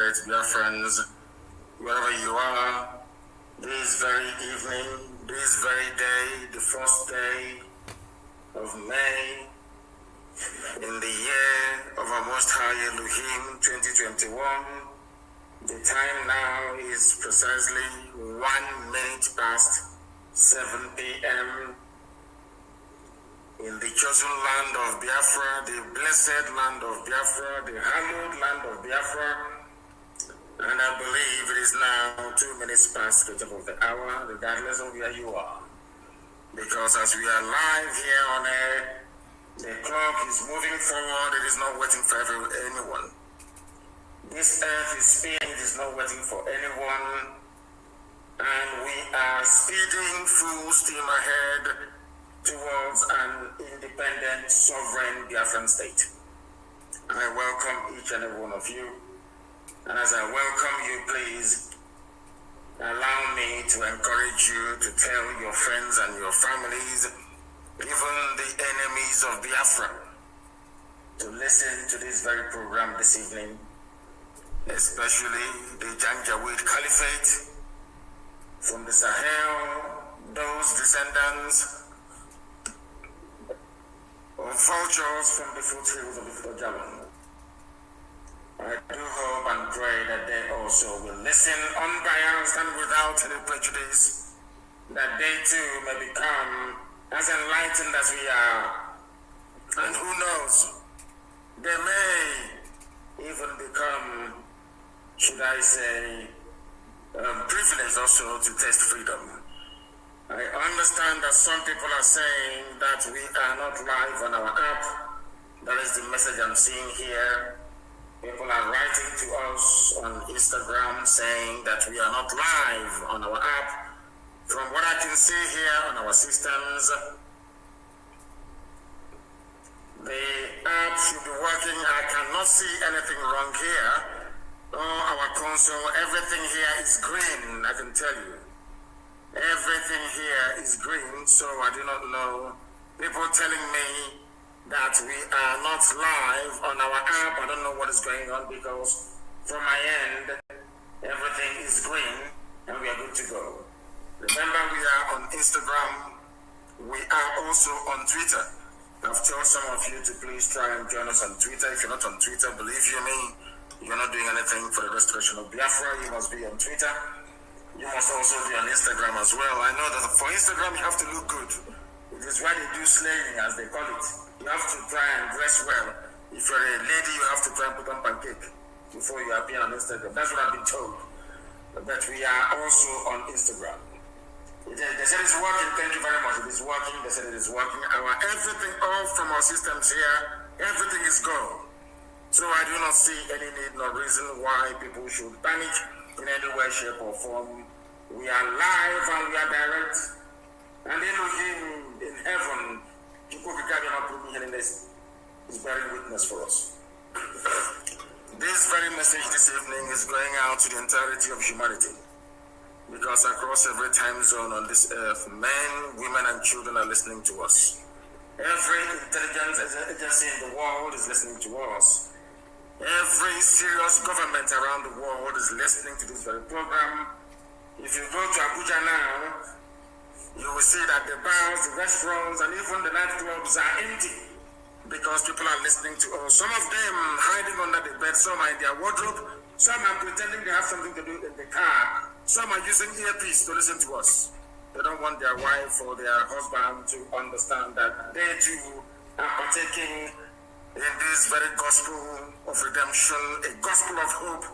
great Biafrans, wherever you are, this very evening, this very day, the first day of May, in the year of our Most High Elohim 2021, the time now is precisely 1 minute past 7 p.m. in the chosen land of Biafra, the blessed land of Biafra, the hallowed land of Biafra. And I believe it is now 2 minutes past the top of the hour, regardless of where you are. Because as we are live here on air, the clock is moving forward, it is not waiting for anyone. This earth is spinning, it is not waiting for anyone. And we are speeding full steam ahead towards an independent, sovereign Biafran state. I welcome each and every one of you. And as I welcome you, please allow me to encourage you to tell your friends and your families, even the enemies of Biafra, to listen to this very program this evening, especially the Janjaweed Caliphate from the Sahel, those descendants of vultures from the foothills of the Fujala. I do hope and pray that they also will listen unbiased and without any prejudice, that they too may become as enlightened as we are. And who knows, they may even become, should I say, privileged also to taste freedom. I understand that some people are saying that we are not live on our app. That is the message I'm seeing here. People are writing to us on Instagram saying that we are not live on our app. From what I can see here on our systems, the app should be working. I cannot see anything wrong here. Our console, everything here is green, I can tell you. Everything here is green, so I do not know. People telling me that we are not live on our app. I don't know what is going on, because from my end, everything is green and we are good to go. Remember, we are on Instagram. We are also on Twitter. I've told some of you to please try and join us on Twitter. If you're not on Twitter, believe you me, you're not doing anything for the restoration of Biafra. You must be on Twitter. You must also be on Instagram as well. I know that for Instagram, you have to look good. It is why they do slaying, as they call it. You have to try and dress well. If you're a lady, you have to try and put on pancake before you appear on Instagram. That's what I've been told. But we are also on Instagram. They said it's working. Thank you very much. It is working. They said it is working. Everything, all from our systems here, everything is go. So I do not see any need nor reason why people should panic in any way, shape, or form. We are live and we are direct. And Elohim in heaven, is bearing witness for us. This very message this evening is going out to the entirety of humanity. Because across every time zone on this earth, men, women, and children are listening to us. Every intelligence agency in the world is listening to us. Every serious government around the world is listening to this very program. If you go to Abuja now, you will see that the bars, the restaurants, and even the nightclubs are empty because people are listening to us. Some of them hiding under the bed, some are in their wardrobe, some are pretending they have something to do in the car, some are using earpiece to listen to us. They don't want their wife or their husband to understand that they too are partaking in this very gospel of redemption, a gospel of hope,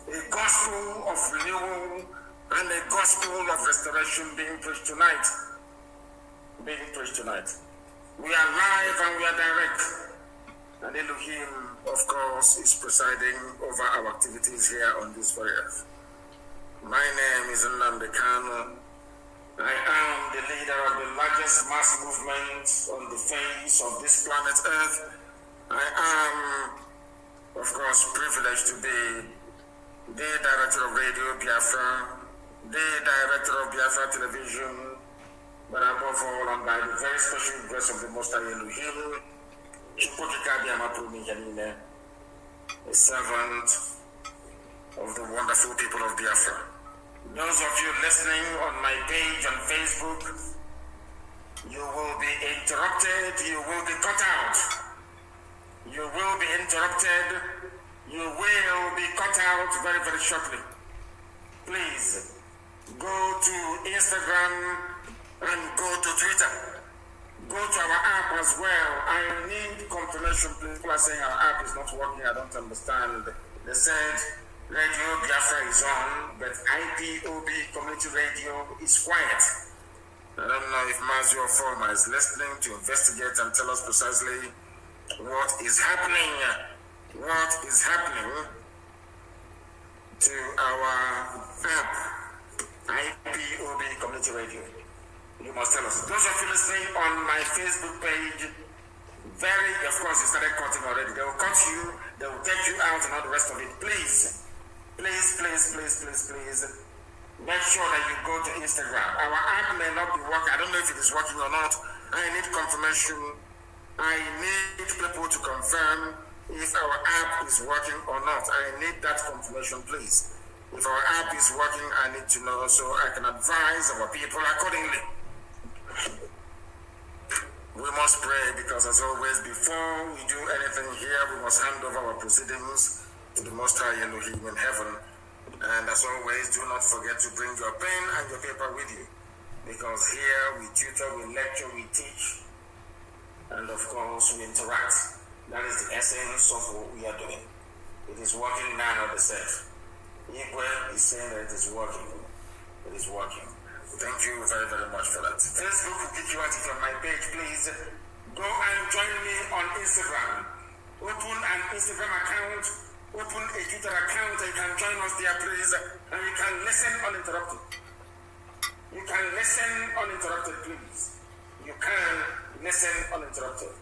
a gospel of renewal, and a gospel of restoration being preached tonight. We are live and we are direct. And Elohim, of course, is presiding over our activities here on this very earth. My name is Nnamdi Kanu. I am the leader of the largest mass movement on the face of this planet Earth. I am, of course, privileged to be the director of Radio Biafra, the director of Biafra Television, but above all, and by the very special grace of the Most High Elohim, a servant of the wonderful people of Biafra. Those of you listening on my page on Facebook, you will be interrupted, you will be cut out. You will be interrupted, you will be cut out very, very shortly. Please, go to Instagram and go to Twitter. Go to our app as well. I need confirmation. People are saying our app is not working. I don't understand. They said Radio Biafra is on, but IPOB Community Radio is quiet. I don't know if Mazi or Former is listening to investigate and tell us precisely what is happening. What is happening to our app, IPOB Community Radio. You must tell us. Those of you listening on my Facebook page, of course, you started cutting already. They will cut you, they will take you out and all the rest of it. Please, make sure that you go to Instagram. Our app may not be working. I don't know if it is working or not. I need confirmation. I need people to confirm if our app is working or not. I need that confirmation, please. If our app is working, I need to know so I can advise our people accordingly. We must pray because, as always, before we do anything here, we must hand over our proceedings to the Most High Elohim in heaven. And as always, do not forget to bring your pen and your paper with you, because here we tutor, we lecture, we teach, and of course we interact. That is the essence of what we are doing. It is working now, they said. IGBO is saying that it is working. It is working. Thank you very, very much for that. Facebook will kick you out from my page. Please go and join me on Instagram. Open an Instagram account, open a Twitter account, and you can join us there, please. And you can listen uninterrupted. You can listen uninterrupted, please. You can listen uninterrupted.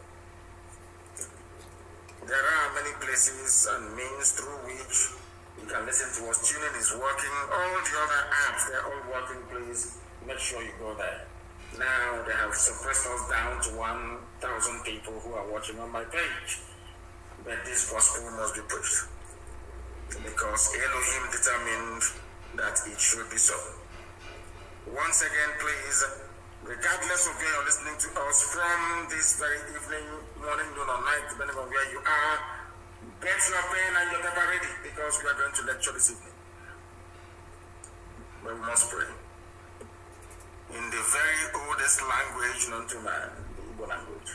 There are many places and means through which you can listen to us. TuneIn is working. All the other apps, they're all working, please. Make sure you go there. Now they have suppressed us down to 1,000 people who are watching on my page. But this gospel must be preached, because Elohim determined that it should be so. Once again, please, regardless of where you're listening to us from this very evening, morning, noon, or night, depending on where you are, get your pen and your paper ready, because we are going to lecture this evening. But we must pray in the very oldest language known to man, the Igbo language.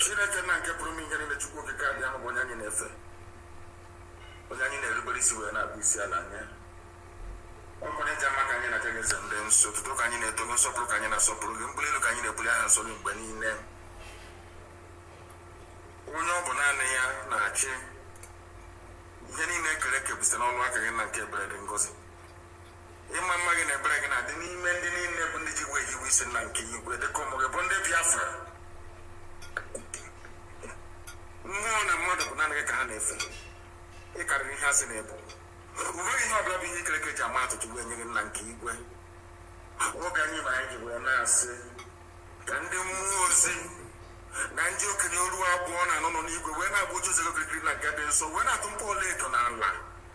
Chineke na nke pụrụ ihe niile Chukwu okike abịa bụ onye anyị na-efe, onye anyị na-erubere isi wee na-abụ isi ala anya. Ọkụ na-eji ama ka anyị na-aja gị eze ndị nsọ, tutu ka anyị na-eto gị, nsọpụrụ ka anyị na-asọpụrụ gị, mkpụrụ elu ka anyị na-ebuli aha nsọ gị mgbe niile. Onye ọ bụ naanị ya na-achị ihe niile ekere eke bụ site n'ọnụ aka gị na nke ebere dị ngọzi. Ịma mma gị na ebere gị na-adị n'ime ndị niile bụ ndị ji wee hiwe isi na nke igwe, dịka ụmụ gị bụ ndị Biafra. Mmụọ na mmadụ bụ naanị gị ka ha na-efe. Ị karịrị ihe asị na-ebu. Uweghị ihe ọbụla bụ ihe ikere eke ji ama atụtụ wee nye gị na nke igwe. Oge anyị ma anyị ji wee na-asị ka ndị mmụọ ozi na ndị okenye olu abụọ na anọ nọ n'igwe wee na-agba oche ozi okirikiri na nke dị nsọ, wee na-atụ mkpọ ọla edo n'ala.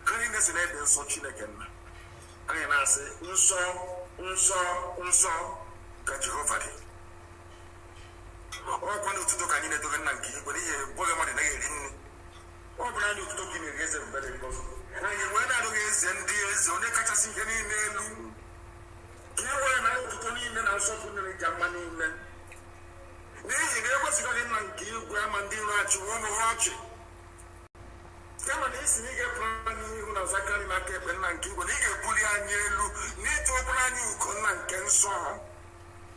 Ha niile si na-ede nsọ Chineke nna. Anyị na-asị nsọ nsọ nsọ ka Jehova dị. Ọkwa na otuto ka anyị na-edobe nna nke igwe n'ihi bụghị mmadụ naghị eri nri. Ọ bụ naanị otuto gị na-eri eze mgbe dị ngọzi. Anyị wee na-adụghị eze ndị eze, onye kachasị ihe niile elu, ka e wee na otuto niile na nsọpụrụ ja mma niile. N'ihi na ekwesịghị nna nke igwe ama ndị iro achịwa ụmụ ha ọchị, kama na isi na ị ga-epụrụ anyị ihu na Zakari na aka ekpe nna nke igwe, na ị ga-ebuli anyị elu n'ịtụ okpuru anyị uko nna nke nsọ ha.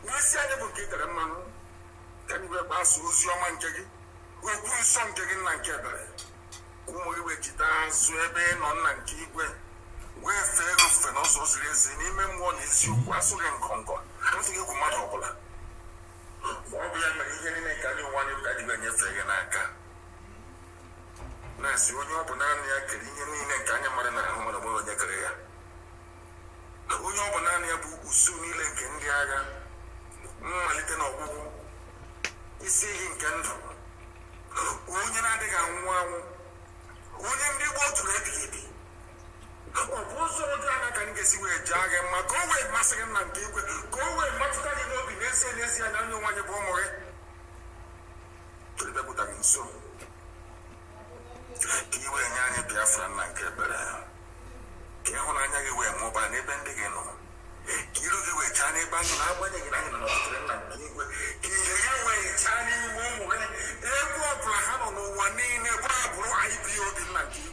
N'isi anyị bụ nke itere mmanụ, ka anyị wee gbasa ozi ọma nke gị, okwu nsọ nke gị nna nke ebere. Ụmụ gị wee jide azụ ebe ị nọ nna nke igwe, wee fee ofufe na ụzọ ziri ezi n'ime mmụọ na eziokwu, asụghị ngọngọ, asụghị egwu mmadụ ọbụla. Ọ bụ ya mere ihe niile nke anyị ụwa anyị ka dịbe nyefee gị n'aka. Na-asị onye ọ bụ naanị ya kere ihe niile nke anya mmadụ na-ahụ mana onwe onye kere ya. Onye ọ bụ naanị ya bụ usu niile nke ndị agha, mmalite na ọgwụgwụ, isi iyi nke ndụ, onye na-adịghị anwụ anwụ, onye ndị gboo tụrụ ebighị ebi, can get you a jag and my go away, massacre and give go away, much that you know, be necessary, and I know when you go more. To the people that in so. You were any Biafra and Biafrans. You know, I know you were mobile, and again. You were Chinese, but now when you get out of the Chinese woman, everyone plan on one name, IPO didn't like you.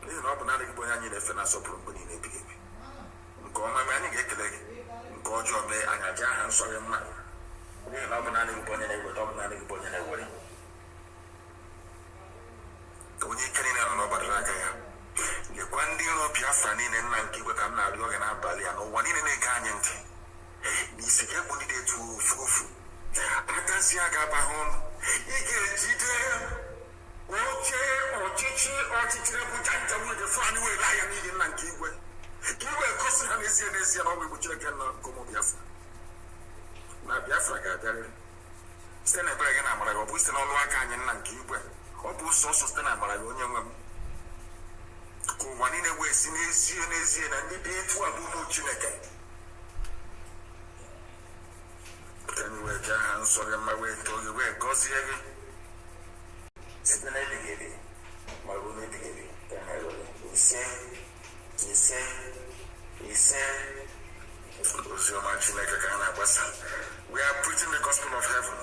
You know, but not a boy, I need a financial problem in a baby. Go my man, get the go job there, and I can't answer him. You know, but not a boy, and I would not a boy in a way. When you can know about like I am. You one deal of Biafra and Nanki with a now you're gonna Bali and one in a canyon. This is a good day to Fufu. I can see a gaba home. You get Gita or Chichi or Chichi with the funny way I am eating Nanki. You were costing an easy and all we would check and come on Biafra. Now Biafra got there. Stand a break and I'm like, oh, we still all like Canyon Nanki. Or boost also stand up like young. One in a way, Sinesi and the day to a blue chineke. Anyway, Jan, sorry, my way to the way, Gossi. It's the lady, my room, he said, we are preaching the gospel of heaven,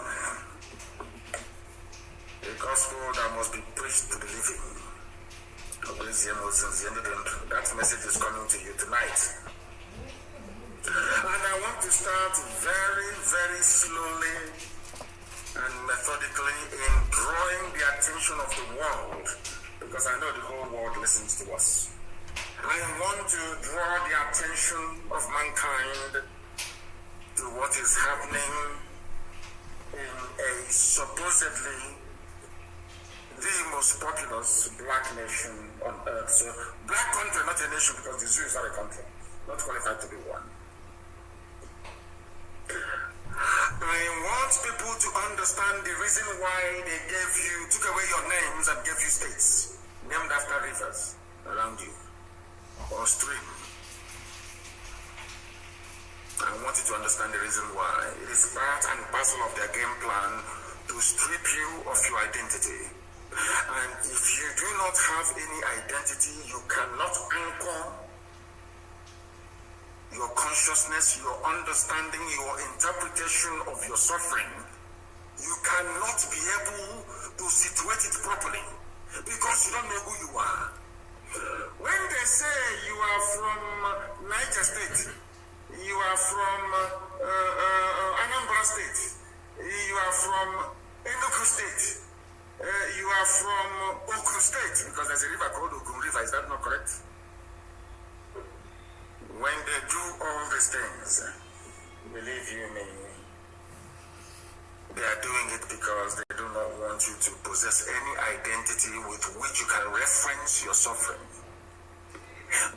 the gospel that must be preached to the living. That message is coming to you tonight. And I want to start very, very slowly and methodically in drawing the attention of the world, because I know the whole world listens to us. I want to draw the attention of mankind to what is happening in a supposedly the most populous black nation on earth. So, black country, not a nation, because the zoo is not a country, not qualified to be one. I want people to understand the reason why they took away your names and gave you states named after rivers around you or stream. I want you to understand the reason why. It is part and parcel of their game plan to strip you of your identity. And if you do not have any identity, you cannot anchor your consciousness, your understanding, your interpretation of your suffering. You cannot be able to situate it properly because you don't know who you are. When they say you are from Niger State, you are from Anambra State, you are from Enugu State, you are from Ogun State, because there's a river called Ogun River, is that not correct? When they do all these things, believe you me, they are doing it because they do not want you to possess any identity with which you can reference your suffering.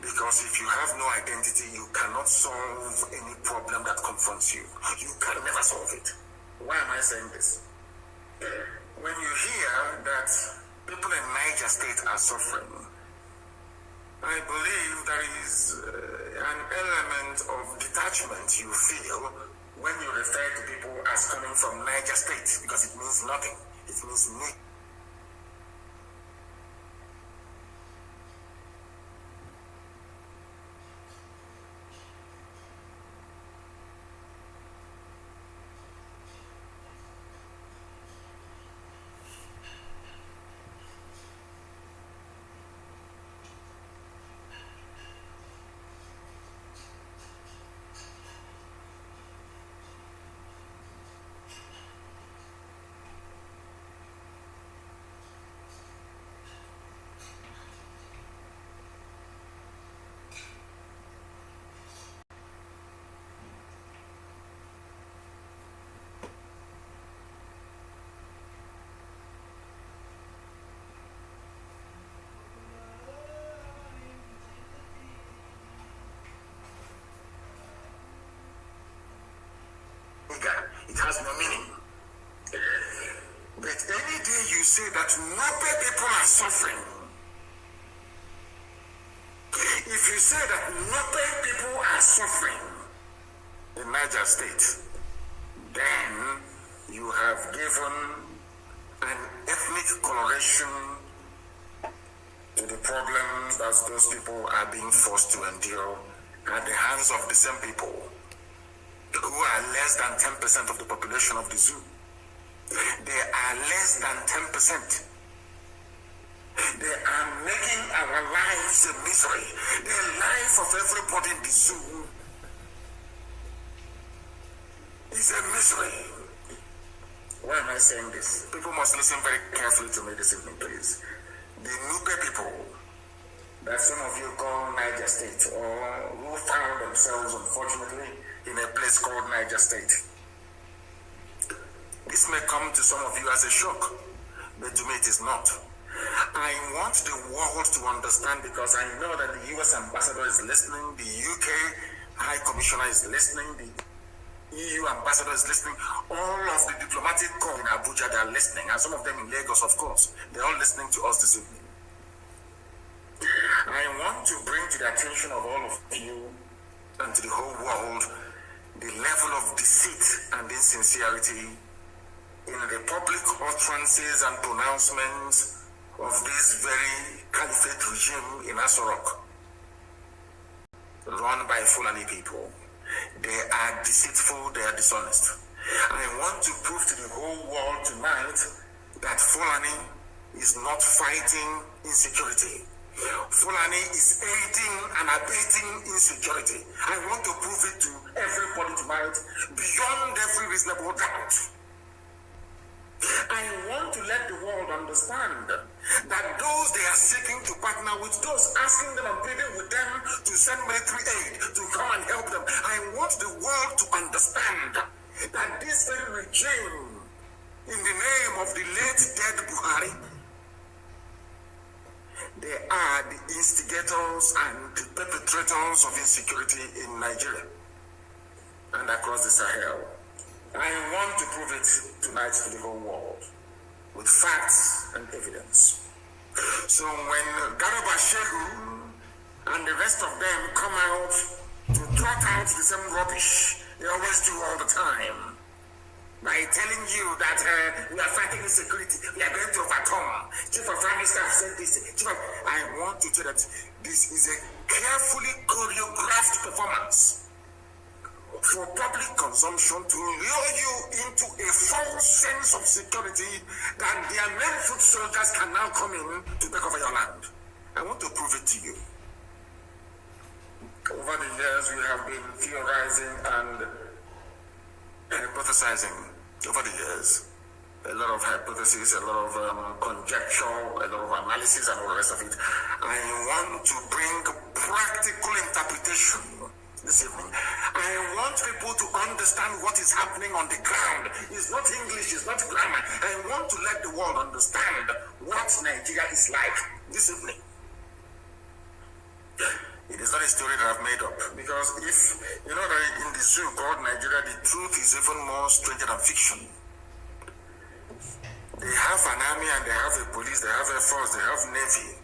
Because if you have no identity, you cannot solve any problem that confronts you. You can never solve it. Why am I saying this? When you hear that people in Niger State are suffering, I believe there is an element of detachment you feel when you refer to people as coming from Niger State, because it means nothing. It means nothing. It has no meaning. But any day you say that Nupe people are suffering, If you say that nothing people are suffering in Niger State, then you have given an ethnic coloration to the problems that those people are being forced to endure at the hands of the same people who are less than 10% of the population of the zoo. They are less than 10%. They are making our lives a misery. The life of everybody in the zoo is a misery. Why am I saying this? People must listen very carefully to me this evening, please. The Nupe people that some of you call Niger State, or who found themselves, unfortunately, in a place called Niger State. This may come to some of you as a shock, but to me it is not. I want the world to understand, because I know that the US ambassador is listening, the UK High Commissioner is listening, the EU ambassador is listening, all of the diplomatic corps in Abuja, they are listening, and some of them in Lagos, of course. They're all listening to us this evening. I want to bring to the attention of all of you and to the whole world the level of deceit and insincerity in the public utterances and pronouncements of this very caliphate regime in Asorok, run by Fulani people. They are deceitful, they are dishonest. I want to prove to the whole world tonight that Fulani is not fighting insecurity. Fulani is aiding and abating insecurity. I want to prove it to everybody tonight beyond every reasonable doubt. I want to let the world understand that those they are seeking to partner with, those asking them and pleading with them to send military aid to come and help them, I want the world to understand that this very regime, in the name of the late dead Buhari, they are the instigators and the perpetrators of insecurity in Nigeria and across the Sahel. I want to prove it tonight to the whole world with facts and evidence. So when Garba Shehu and the rest of them come out to trot out the same rubbish they always do all the time, by telling you that we are fighting insecurity, we are going to overcome. Chief of Army Staff said this. I want to tell that this is a carefully choreographed performance for public consumption to lure you into a false sense of security that their men foot soldiers can now come in to take over your land. I want to prove it to you. Over the years, we have been theorizing and hypothesizing. Over the years, a lot of hypotheses, a lot of conjecture, a lot of analysis, and all the rest of it. I want to bring practical interpretation this evening. I want people to understand what is happening on the ground. It's not English, it's not grammar. I want to let the world understand what Nigeria is like this evening. It is not a story that I've made up, because if you know that in the zoo called Nigeria, the truth is even more stranger than fiction. They have an army and they have a police, they have a force, they have navy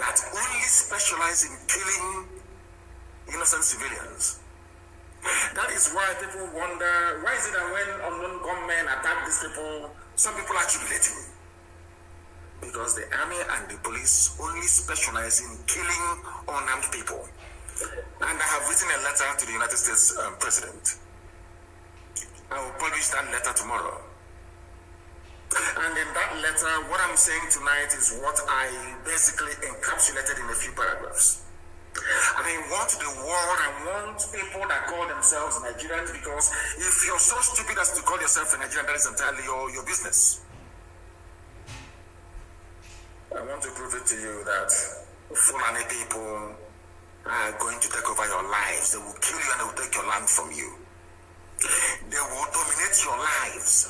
that only specialize in killing innocent civilians. That is why people wonder, why is it that when unknown gunmen attack these people, some people are jubilating? Because the army and the police only specialize in killing unarmed people. And I have written a letter to the United States President. I will publish that letter tomorrow. And in that letter, what I'm saying tonight is what I basically encapsulated in a few paragraphs. I want the world, I want people that call themselves Nigerians, because if you're so stupid as to call yourself a Nigerian, that is entirely your business. I want to prove it to you that Fulani people are going to take over your lives. They will kill you and they will take your land from you. They will dominate your lives.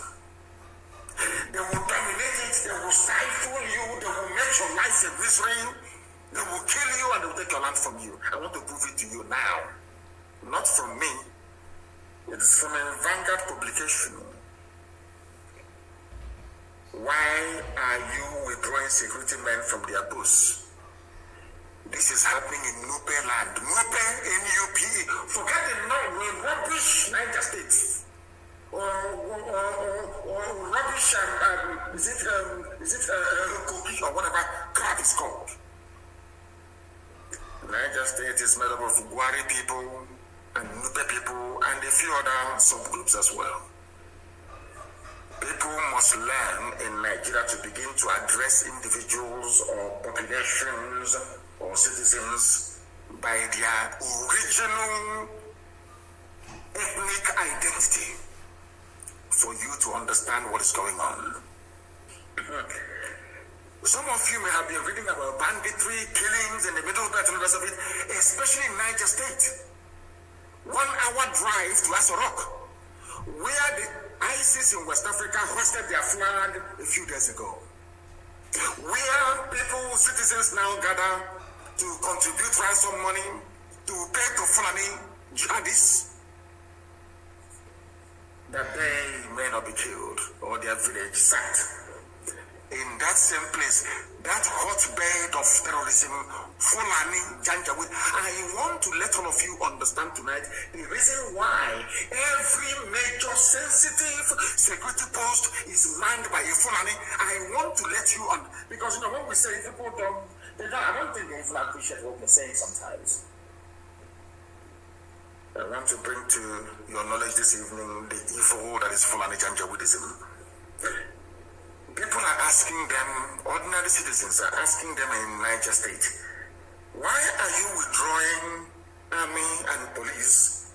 They will dominate it. They will stifle you. They will make your life a misery. They will kill you and they will take your land from you. I want to prove it to you now. Not from me. It is from a Vanguard publication. Why are you withdrawing security men from their posts? This is happening in Nupe land. Nupe, N-U-P-E. Forget the rubbish Niger State. Or rubbish, is it Kogi or whatever crap is called. Niger State is made up of Gwari people and Nupe people and a few other subgroups as well. People must learn in Nigeria to begin to address individuals or populations or citizens by their original ethnic identity for you to understand what is going on. Some of you may have been reading about banditry, killings in the Middle Belt and the rest of it, especially in Niger State. 1 hour drive to Aso Rock, where the ISIS in West Africa hoisted their flag a few days ago. Where people, citizens now gather to contribute ransom money to pay to Fulani jihadists that they may not be killed or their village sacked. In that same place, that hotbed of terrorism, Fulani, Janjaweed, I want to let all of you understand tonight the reason why every major sensitive security post is manned by a Fulani. I want to let you on, because you know when we say people I don't think they even appreciate what we're saying sometimes. I want to bring to your knowledge this evening the evil that is Fulani Janjaweedism. People are asking them, ordinary citizens are asking them in Niger State, why are you withdrawing army and police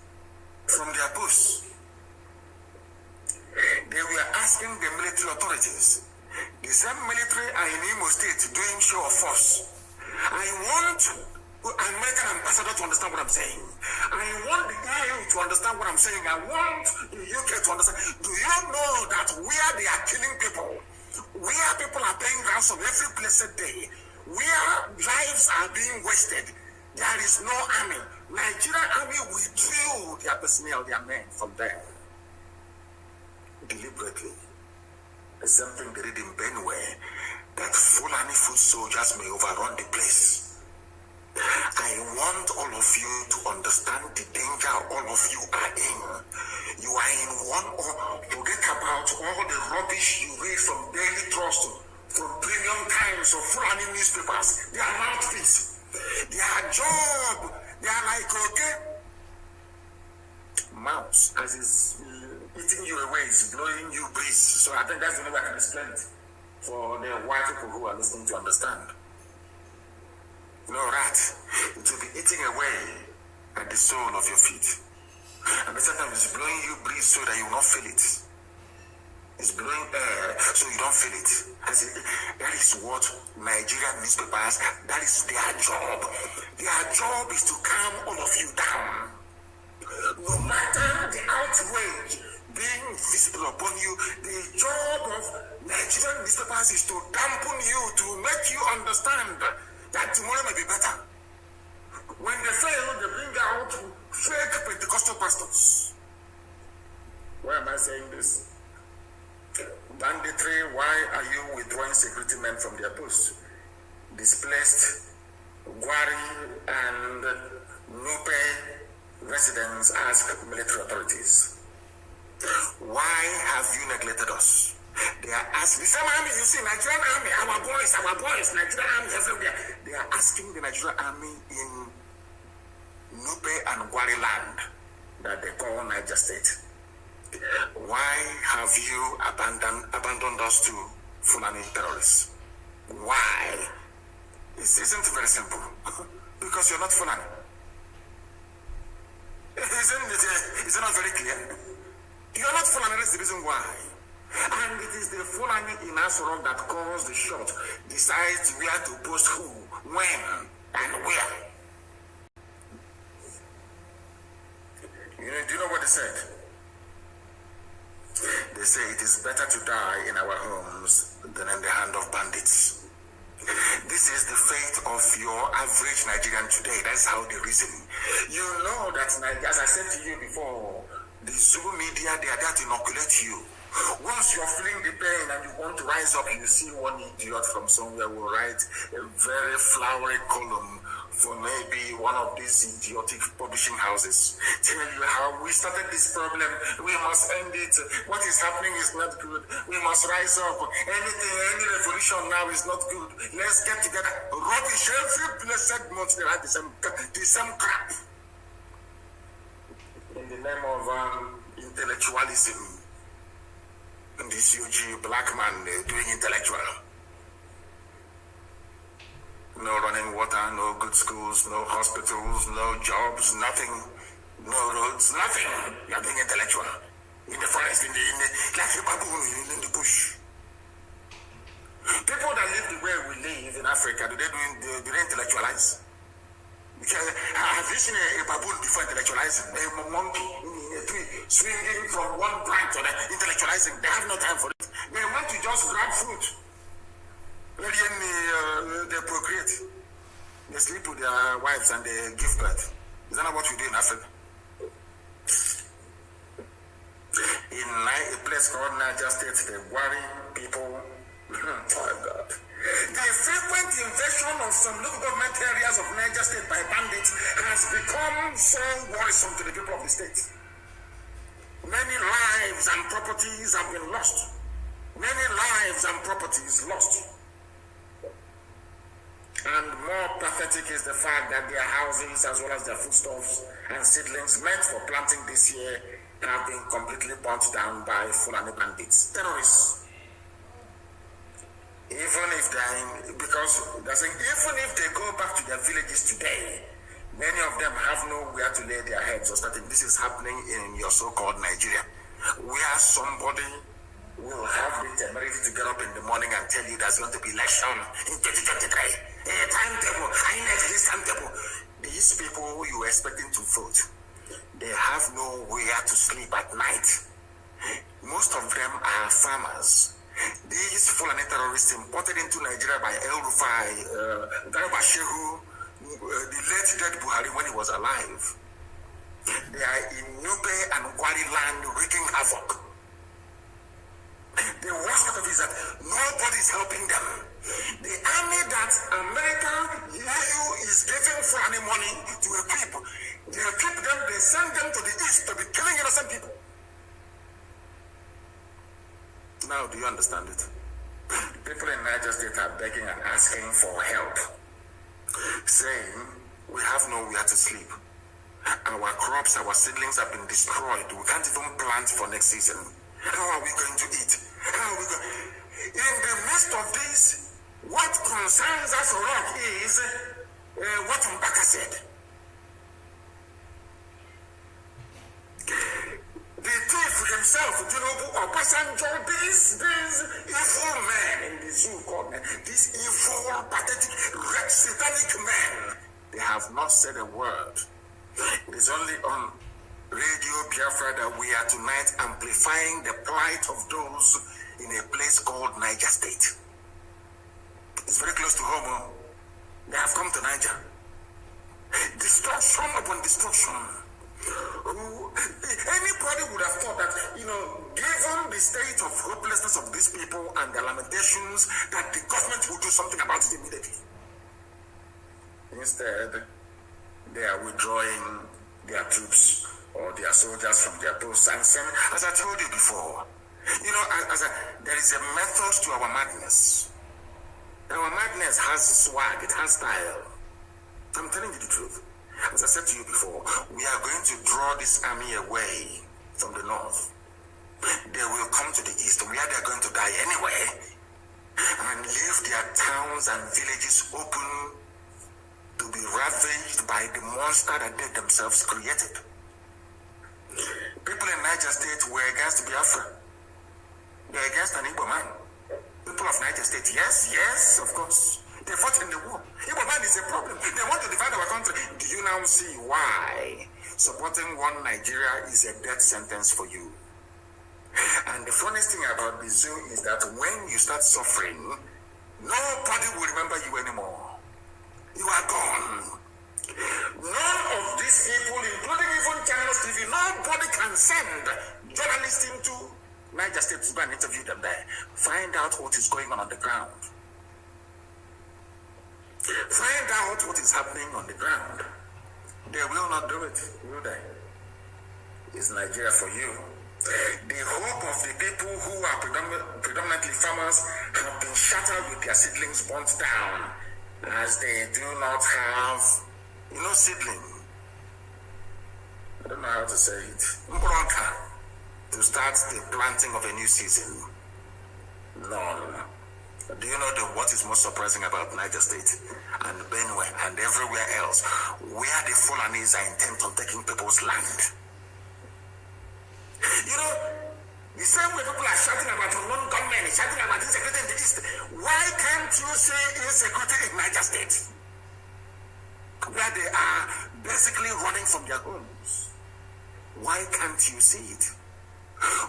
from their posts? They were asking the military authorities. The same military are in Imo State doing show of force. I want American ambassador to understand what I'm saying. I want the EU to understand what I'm saying. I want the UK to understand. Do you know that where they are killing people, where people are paying ransom every blessed day, where lives are being wasted, there is no army. Nigerian army withdrew their personnel, their men from there. Deliberately. The same thing they did in Benue, that Fulani foot soldiers may overrun the place. I want all of you to understand the danger all of you are in. You are in one, or forget about all the rubbish you read from Daily Trust, from Premium Times, or Fulani newspapers. They are mouthpiece. Their job, they are like, okay, mouse, as is eating you away, is blowing you breeze. So I think that's the only way I can explain it for the white people who are listening to understand. No rat, it will be eating away at the sole of your feet. And sometimes it's blowing you breeze so that you will not feel it. It's blowing air so you don't feel it. That is what Nigerian newspapers, that is their job. Their job is to calm all of you down. No matter the outrage being visible upon you, the job of Nigerian newspapers is to dampen you, to make you understand that tomorrow may be better. When they fail, they bring out fake Pentecostal pastors. Why am I saying this? Banditry, why are you withdrawing security men from their posts? Displaced Gwari and Nupe residents ask military authorities, why have you neglected us? They are asking, the same army, you see, Nigerian army, our boys, Nigerian army everywhere. They are asking the Nigerian army in Nupe and Gwari land that they call Niger State, why have you abandoned us to Fulani terrorists? Why? It isn't very simple. Because you're not Fulani. Is it not very clear? You're not Fulani, that's the reason why. And it is the Fulani in Aso Rock that calls the shot, decides where to post who, when, and where. Do you know what they said? They say it is better to die in our homes than in the hand of bandits. This is the fate of your average Nigerian today. That's how they reason. You know that, as I said to you before, the Zulu media, they are there to inoculate you. Once you're feeling the pain and you want to rise up, you see one idiot from somewhere will write a very flowery column for maybe one of these idiotic publishing houses. Tell you how we started this problem. We must end it. What is happening is not good. We must rise up. Any revolution now is not good. Let's get together. Rubbish. Every blessed month they have the same crap. In the name of intellectualism. And this huge black man doing intellectual. No running water, no good schools, no hospitals, no jobs, nothing, no roads, nothing. You're being intellectual. In the forest, like a baboon in the bush. People that live the way we live in Africa, do they intellectualize? Because have you seen a baboon before intellectualizing? A monkey in a tree swinging from one branch to the intellectualizing. They have no time for it. They want to just grab fruit. They procreate. They sleep with their wives and they give birth. Is that not what we do in Africa? In a place called Niger State, they worry people. Oh God. The frequent invasion of some local government areas of Niger State by bandits has become so worrisome to the people of the state. Many lives and properties have been lost. Many lives and properties lost. And more pathetic is the fact that their houses, as well as their foodstuffs and seedlings meant for planting this year, have been completely burnt down by Fulani bandits, terrorists. Even if even if they go back to their villages today, many of them have nowhere to lay their heads. Or starting, this is happening in your so-called Nigeria, where somebody will have the temerity to get up in the morning and tell you there's going to be election in 2023. Timetable, I need this timetable. These people who you are expecting to vote, they have nowhere to sleep at night. Most of them are farmers. These Fulani terrorists imported into Nigeria by El-Rufai, Garba Shehu, the late dead Buhari when he was alive. They are in Nube and Gwari land wreaking havoc. The worst part of it is that nobody is helping them. The army that America, EU, is giving Fulani money to equip, they equip them, they send them to the east to be killing innocent people. Now, do you understand it? People in Niger State are begging and asking for help, saying, we have nowhere to sleep. Our crops, our seedlings have been destroyed. We can't even plant for next season. How are we going to eat? How are we going? In the midst of this, what concerns us a lot is what Mbaka said. The thief himself, Obasanjo, these evil men in the zoo called men, these evil, pathetic, satanic men, they have not said a word. It is only on Radio Biafra that we are tonight amplifying the plight of those in a place called Niger State. It's very close to home. They have come to Niger. Destruction upon destruction. Anybody would have thought that, given the state of hopelessness of these people and their lamentations, that the government would do something about it immediately. Instead, they are withdrawing their troops or their soldiers from their posts and saying, as I told you before, there is a method to our madness. Our madness has swag, it has style. I'm telling you the truth. As I said to you before, we are going to draw this army away from the north. They will come to the east where they are going to die anyway and leave their towns and villages open to be ravaged by the monster that they themselves created. People in Niger State were against Biafra. They are against an Igbo man. People of Niger State, yes, of course. They fought in the war. Igbo man is a problem. They want to divide our country. Do you now see why supporting one Nigeria is a death sentence for you? And the funniest thing about the zoo is that when you start suffering, nobody will remember you anymore. You are gone. None of these people, including even Channels TV, nobody can send journalists into Niger State to go and interview them there. Find out what is going on the ground. Find out what is happening on the ground. They will not do it, will they? Is Nigeria for you? The hope of the people who are predominantly farmers have been shattered with their seedlings burnt down, as they do not have, seedling. I don't know how to say it. Mbronka, to start the planting of a new season. None. Do you know what is most surprising about Niger State and Benue and everywhere else, where the Fulanis are intent on taking people's land? The same way people are shouting about non-government, shouting about insecurity in the East, why can't you say insecurity in Niger State? Where they are basically running from their homes. Why can't you see it?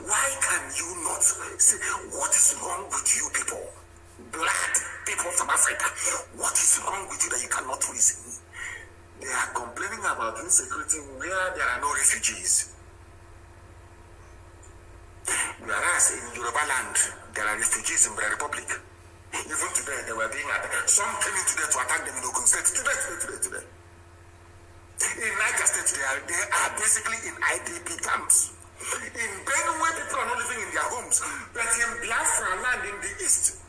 Why can you not say, what is wrong with you people? Black people from Africa, what is wrong with you that you cannot reason? They are complaining about insecurity where there are no refugees. Whereas in Yoruba land, there are refugees in the Republic. Even today, they were being attacked. Some came in today to attack them in Ogun State. Today. In Niger State, they are basically in IDP camps. In Benue, people are not living in their homes. But in Biafra land in the East,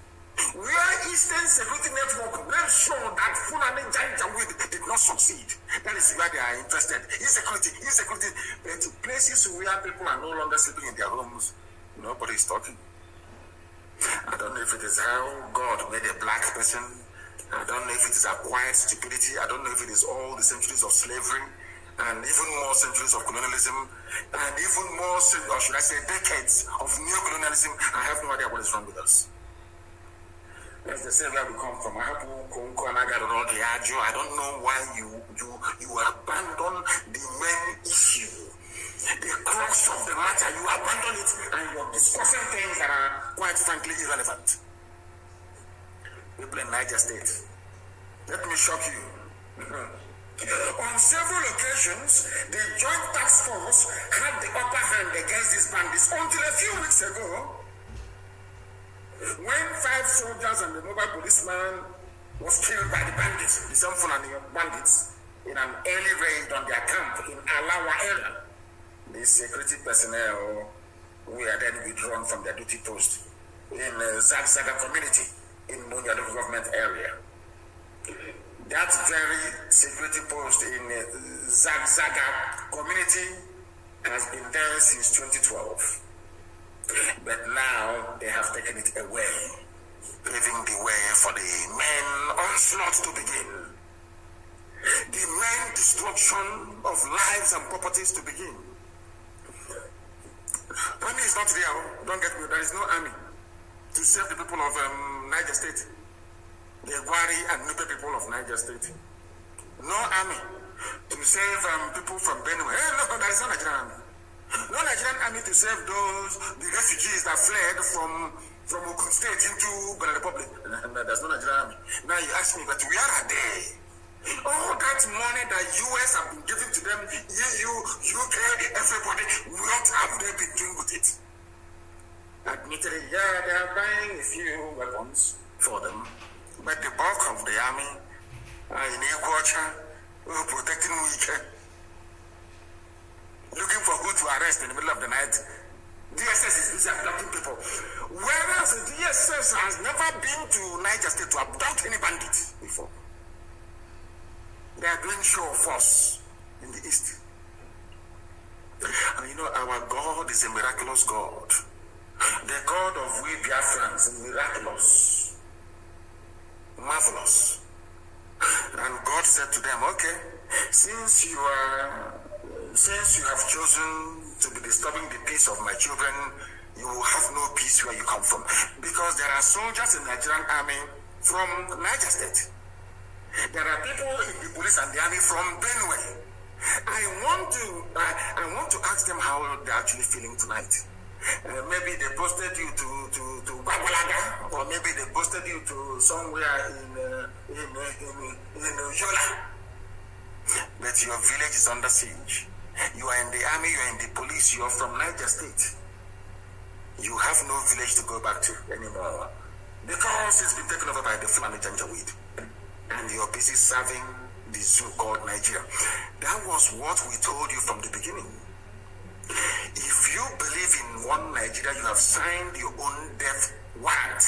where Eastern Security Network made sure that Fulani Janjaweed did not succeed. That is where they are interested. Insecurity. But places where people are no longer sleeping in their homes, nobody is talking. I don't know if it is how God made a black person. I don't know if it is acquired stupidity. I don't know if it is all the centuries of slavery and even more centuries of colonialism and even more, or should I say, decades of neo-colonialism. I have no idea what is wrong with us. That's the same where we come from. I don't know why you abandon the main issue, the crux of the matter. You abandon it and you're discussing things that are quite frankly irrelevant. People in Niger State, let me shock you. On several occasions, the Joint Task Force had the upper hand against these bandits until a few weeks ago, when 5 soldiers and the mobile policeman was killed by the bandits, the Fulani bandits, in an early raid on their camp in Alawa area. The security personnel were then withdrawn from their duty post in Zagzaga community in Munya local government area. That very security post in Zagzaga community has been there since 2012. But now they have taken it away, paving the way for the main onslaught to begin. The main destruction of lives and properties to begin. Army is not there, don't get me, there is no army to save the people of Niger State. The Gwari and Nupe people of Niger State. No army to save people from Benue. No, there is no Nigerian army. No Nigerian army to save the refugees that fled from Ogun State into Benin Republic. There's no Nigerian army. Now you ask me, but where are they? All that money that US have been giving to them, EU, UK, everybody, what have they been doing with it? Admittedly, yeah, they are buying a few weapons for them, but the bulk of the army are in Iguacha, protecting weaker, looking for who to arrest in the middle of the night. DSS is busy abducting people. Whereas the DSS has never been to Niger State to abduct any bandit before. They are doing show of force in the East. And you know, our God is a miraculous God. The God of we Biafrans is miraculous, marvelous. And God said to them, okay, since you have chosen to be disturbing the peace of my children, you will have no peace where you come from. Because there are soldiers in the Nigerian army from Niger State. There are people in the police and the army from Benue. I want to ask them how they're actually feeling tonight. Maybe they posted you to Babalaga, or maybe they posted you to somewhere in Yola. But your village is under siege. You are in the army, you are in the police, you are from Niger State. You have no village to go back to anymore because it's been taken over by the Fulani Janjaweed. and you're busy serving the zoo called Nigeria. That was what we told you from the beginning. If you believe in one Nigeria, you have signed your own death warrant.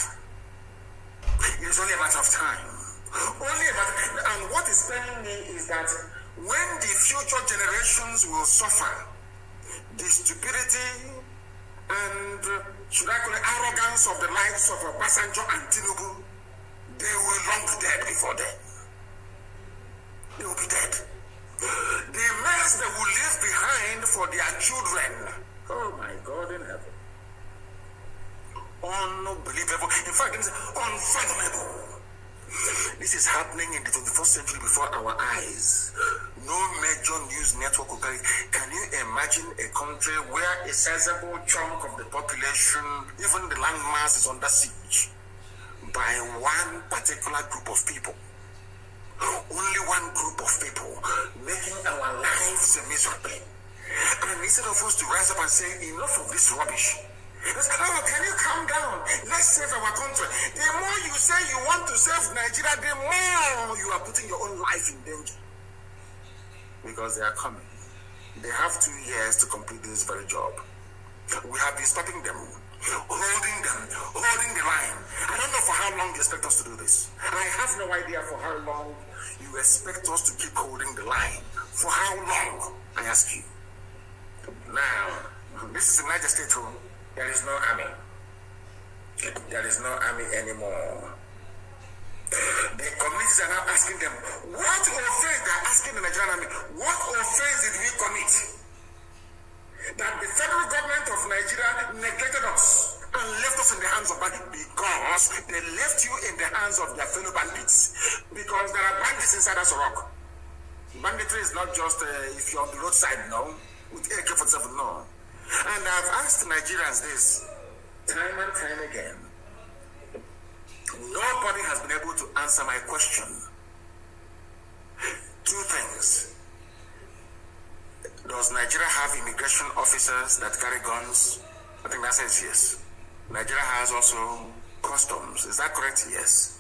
It is only a matter of time. And what is telling me is that when the future generations will suffer the stupidity and, should I call it, arrogance of the lives of Obasanjo and Tinubu, they will long be dead before then. They will be dead. The mess they will leave behind for their children. Oh my God in heaven. Unbelievable. In fact, it's unfathomable. This is happening in the 21st century before our eyes. No major news network will carry. Can you imagine a country where a sizable chunk of the population, even the landmass, is under siege by one particular group of people? Only one group of people making our lives miserable. And instead of us to rise up and say, enough of this rubbish. Oh, can you calm down? Let's save our country. The more you say you want to save Nigeria, the more you are putting your own life in danger. Because they are coming. They have 2 years to complete this very job. We have been stopping them, holding the line. I don't know for how long you expect us to do this. I have no idea for how long you expect us to keep holding the line. For how long, I ask you. Now, this is a Niger State home. There is no army. There is no army anymore. The communities are now asking them, what offense? They are asking the Nigerian army, what offense did we commit? That the federal government of Nigeria neglected us and left us in the hands of bandits, because they left you in the hands of their fellow bandits. Because there are bandits inside us rock. Banditry is not just if you're on the roadside, no, with AK-47, no. And I've asked Nigerians this time and time again. Nobody has been able to answer my question. 2 things. Does Nigeria have immigration officers that carry guns? I think that says yes. Nigeria has also customs. Is that correct? Yes.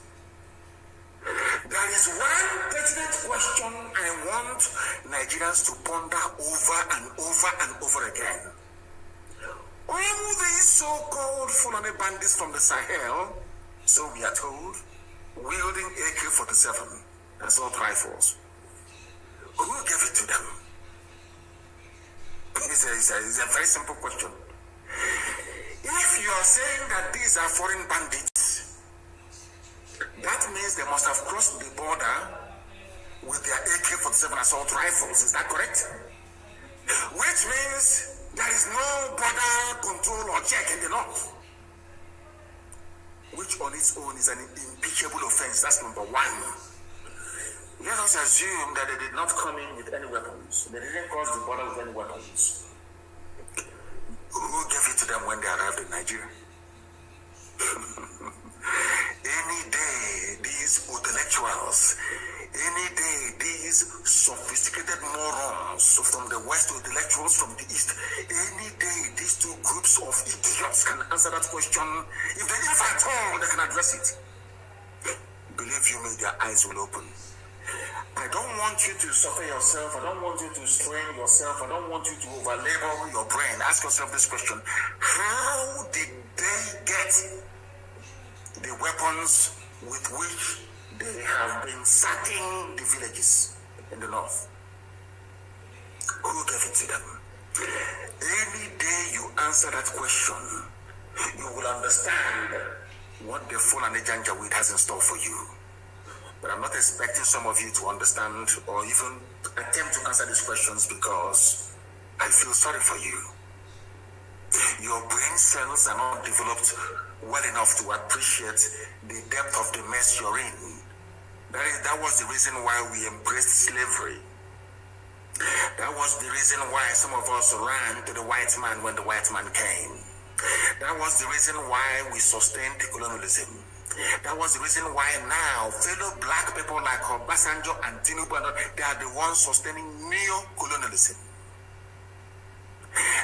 There is one pertinent question I want Nigerians to ponder over and over and over again. All these so-called Fulani bandits from the Sahel, so we are told, wielding AK-47 assault rifles, who gave it to them? It's a very simple question. If you are saying that these are foreign bandits, that means they must have crossed the border with their AK-47 assault rifles. Is that correct? Which means there is no border control or check in the north, which on its own is an impeachable offense. That's number one. Let us assume that they did not come in with any weapons. They didn't cross the border with any weapons. Who gave it to them when they arrived in Nigeria? Any day, these intellectuals, any day, these sophisticated morons from the west, intellectuals from the east, any day, these 2 groups of idiots can answer that question. If at all, they can address it. Believe you me, their eyes will open. I don't want you to suffer yourself. I don't want you to strain yourself. I don't want you to overlabor your brain. Ask yourself this question. How did they get the weapons with which they have been sacking the villages in the north? Who gave it to them? Any day you answer that question, you will understand what the Fulani Janjaweed has in store for you. But I'm not expecting some of you to understand or even attempt to answer these questions, because I feel sorry for you. Your brain cells are not developed well enough to appreciate the depth of the mess you're in. That was the reason why we embraced slavery. That was the reason why some of us ran to the white man when the white man came. That was the reason why we sustained colonialism. That was the reason why now fellow black people like Obasanjo and Tinubu, they are the ones sustaining neo-colonialism.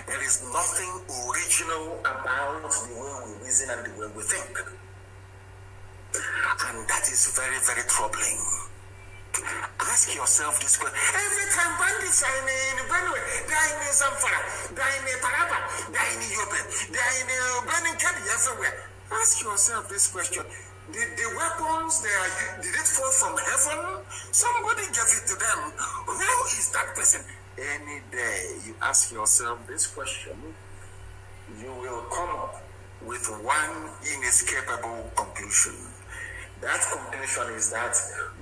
There is nothing original about the way we reason and the way we think. And that is very, very troubling. Ask yourself this question. Every time bandits are in Benue, they are in Zamfara, they are in Paraba, they are in Yobe, they are in Benin Kebbi, everywhere. Ask yourself this question. Did the weapons did it fall from heaven? Somebody gave it to them. Who is that person? Any day you ask yourself this question, you will come up with one inescapable conclusion. That conclusion is that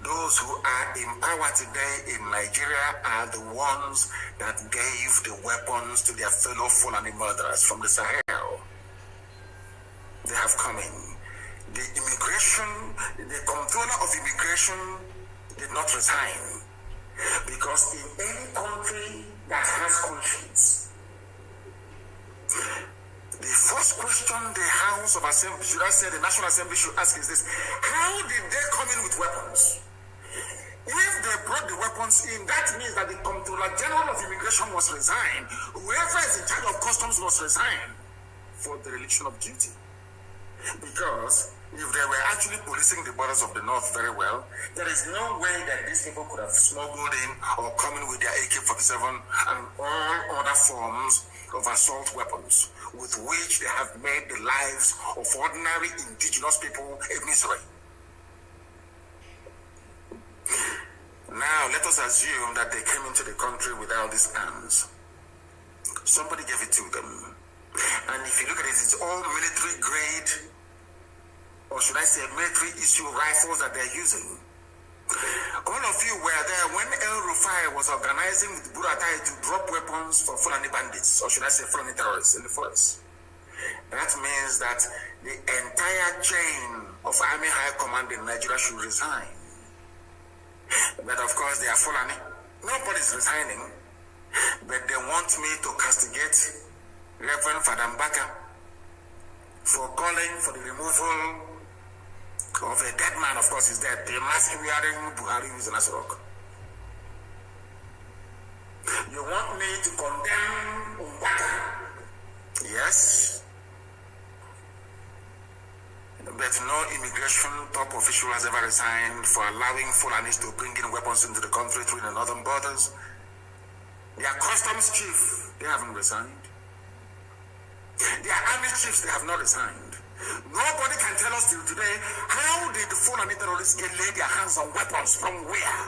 those who are in power today in Nigeria are the ones that gave the weapons to their fellow Fulani murderers from the Sahel. They have come in. The controller of immigration did not resign, because in any country that has conscience, the first question the House of Assembly, should I say the National Assembly, should ask is this: how did they come in with weapons? If they brought the weapons in, that means that the Comptroller General of Immigration was resigned. Whoever is in charge of customs was resigned for the religion of duty. Because if they were actually policing the borders of the north very well, there is no way that these people could have smuggled in or come in with their AK-47 and all other forms of assault weapons with which they have made the lives of ordinary indigenous people a misery. Now, let us assume that they came into the country without these arms. Somebody gave it to them. And if you look at it, it's all military grade, or should I say military issue rifles that they're using. All of you were there when El Rufai was organizing with Buratai to drop weapons for Fulani bandits, or should I say Fulani terrorists in the forest. That means that the entire chain of Army High Command in Nigeria should resign. But of course they are Fulani. Nobody's resigning. But they want me to castigate Reverend Father Mbaka for calling for the removal of a dead man. Of course, is dead. The mask wearing Buhari is in Asarok. You want me to condemn Mbaka? Yes. But no immigration top official has ever resigned for allowing Fulanis to bring in weapons into the country through the northern borders. Their customs chief, they haven't resigned. Their army chiefs, they have not resigned. Nobody can tell us till today, how did the Fulani terrorists lay their hands on weapons from where?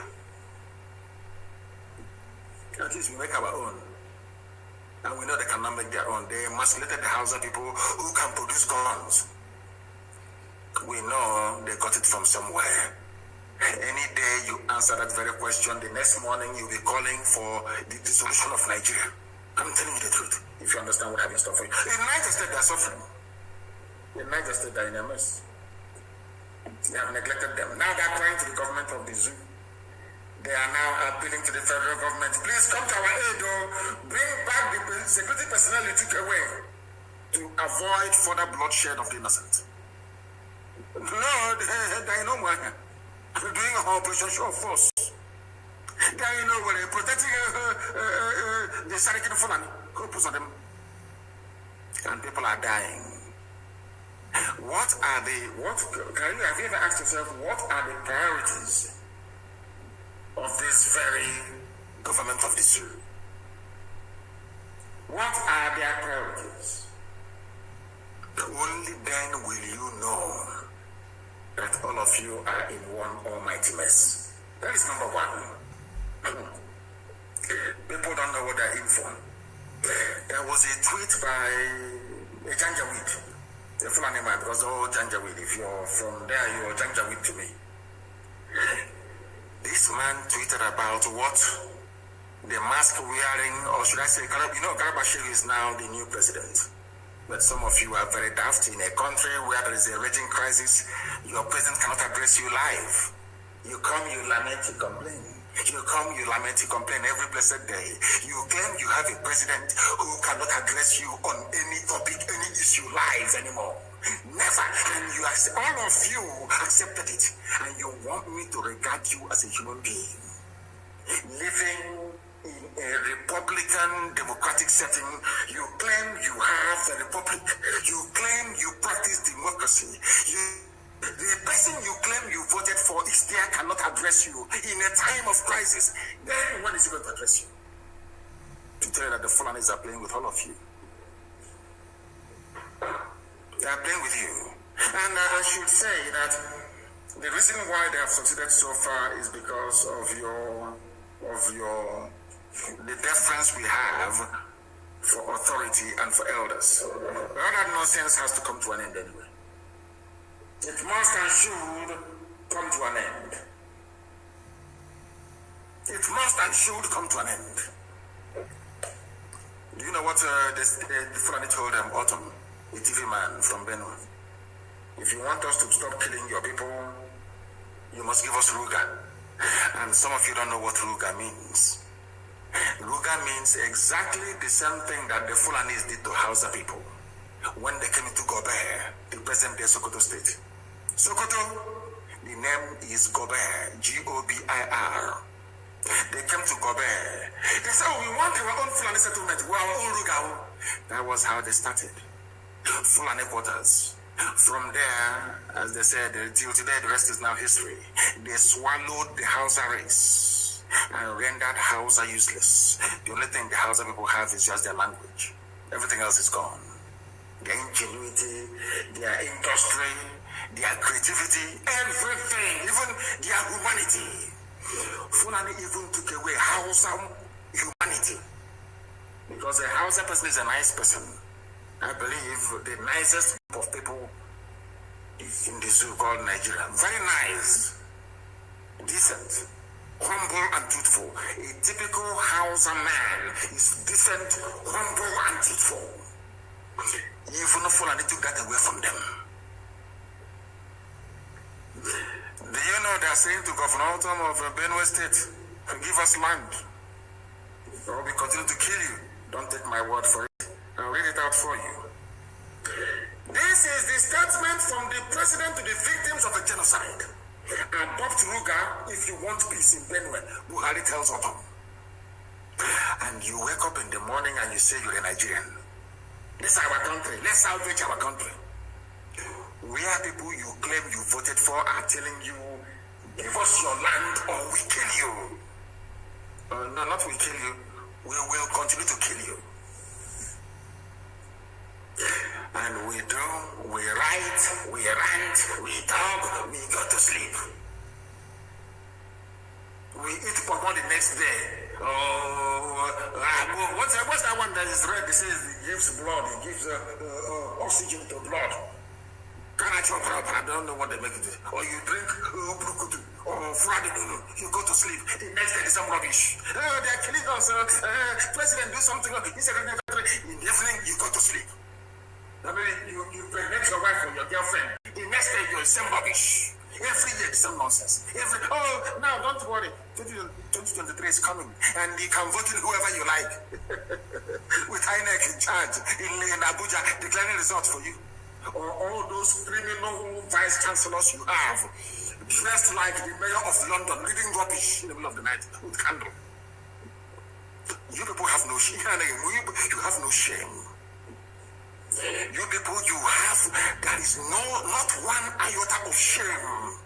At least we make our own. And we know they cannot make their own. They emasculated the Hausa people who can produce guns. We know they got it from somewhere. Any day you answer that very question, the next morning you'll be calling for the dissolution of Nigeria. I'm telling you the truth, if you understand what I've been suffering. In Niger State, they're suffering. In Niger State, they're in a mess. They have neglected them. Now they're crying to the government of the zoo. They are now appealing to the federal government. Please come to our aid, or bring back the security personnel you took away to avoid further bloodshed of the innocent. No, they know more. They're doing a whole operation show of force. They are, protecting the Sarikin Fulani. Corpus of them. And people are dying. Have you ever asked yourself, what are the priorities of this very government of the zoo? What are their priorities? Only then will you know that all of you are in one almighty mess. That is number one. People don't know what they're in for. There was a tweet by a Janjaweed, a Fulani man, because all Janjaweed, if you're from there, you're Janjaweed to me. This man tweeted about what the mask wearing, or should I say, Garabashir is now the new president. But some of you are very daft. In a country where there is a raging crisis, your president cannot address you live. You come, you lament, you complain. You come, you lament, you complain every blessed day. You claim you have a president who cannot address you on any topic, any issue live anymore. Never. And all of you accepted it. And you want me to regard you as a human being. Living in a Republican democratic setting, you claim you have the republic. You claim you practice democracy. The person you claim you voted for is still here cannot address you in a time of crisis, then when is he going to address you? To tell you that the Fulanis are playing with all of you. They are playing with you. And I should say that the reason why they have succeeded so far is because of the deference we have for authority and for elders. All that nonsense has to come to an end anyway. It must and should come to an end. It must and should come to an end. Do you know what the Fulani told them, Autumn, a TV man from Benue? If you want us to stop killing your people, you must give us Ruga. And some of you don't know what Ruga means. Ruga means exactly the same thing that the Fulanis did to Hausa people when they came into Gobert, the present-day Sokoto state. Sokoto, the name is Gobert, G-O-B-I-R. They came to Gobert. They said, oh, we want our own Fulani settlement, our own Ruga. That was how they started. Fulani quarters. From there, as they said, till today, the rest is now history. They swallowed the Hausa race and rendered Hausa useless. The only thing the Hausa people have is just their language. Everything else is gone. Their ingenuity, their industry, their creativity, everything, even their humanity. Fulani even took away Hausa humanity. Because a Hausa person is a nice person. I believe the nicest group of people in the zoo called Nigeria. Very nice, decent, humble and truthful. A typical Hausa man is decent, humble and truthful. Even if Fulani took that away from them. Do you know they are saying to Governor Autumn of Benue State, give us land, or we continue to kill you? Don't take my word for it. I'll read it out for you. This is the statement from the president to the victims of a genocide. Adopt Ruga if you want peace in Benue, Buhari tells Autumn. And you wake up in the morning and you say you're a Nigerian. This is our country. Let's salvage our country. Where people you claim you voted for are telling you, give us your land or we kill you. No, not we kill you. We will continue to kill you. And we do, we write, we rant, we talk, we go to sleep. We eat pomo the next day. What's that one that is red? It says it gives blood, it gives oxygen to blood. I don't know what they make it. Or you drink brukutu or Friday, you go to sleep. The next day is some rubbish. They are killing us. President, do something. He said, in the evening, you go to sleep. I mean, you pregnant your wife or your girlfriend. The next day, you're the same rubbish. Every day, the same nonsense. Now, don't worry. 2023 is coming. And you can vote in whoever you like. With INEC in charge in Abuja, declaring results for you. Or all those criminal vice chancellors you have, dressed like the mayor of London, reading rubbish in the middle of the night with candle. You people have no shame. You have no shame. You people, there is not one iota of shame.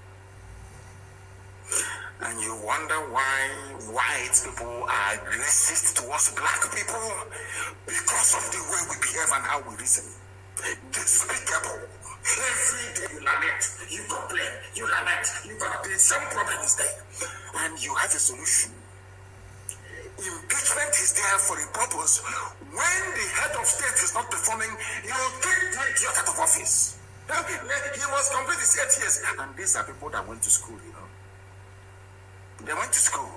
And you wonder why white people are racist towards black people because of the way we behave and how we reason. Despicable. Every day you lament, you complain, you lament, you complain. Some problem is there, and you have a solution. Impeachment is there for a purpose. When the head of state is not performing, you take the idiot out of office. He must complete his 8 years. And these are people that went to school, you know. They went to school.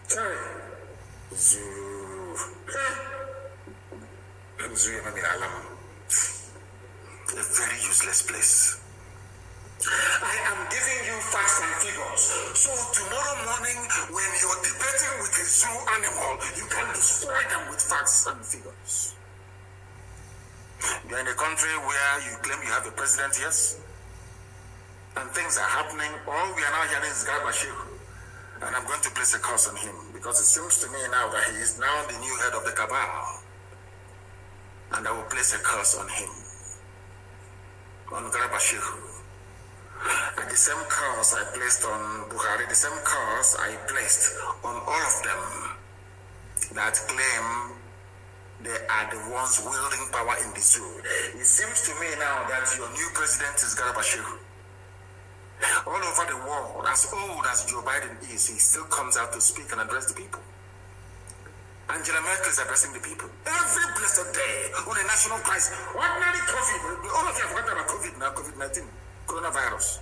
Sorry. A very useless place. I am giving you facts and figures. So tomorrow morning, when you're debating with a zoo animal, you can destroy them with facts and figures. You're in a country where you claim you have a president, yes? And things are happening. All we are now hearing is Garbashev. And I'm going to place a curse on him because it seems to me now that he is now the new head of the cabal. And I will place a curse on him, on Garbashev. And the same curse I placed on Buhari, the same curse I placed on all of them that claim they are the ones wielding power in the zoo. It seems to me now that your new president is Garabashehu. All over the world, as old as Joe Biden is, he still comes out to speak and address the people. Angela Merkel is addressing the people every blessed day on a national crisis. Ordinary COVID, all of you have heard about COVID now, COVID-19, coronavirus.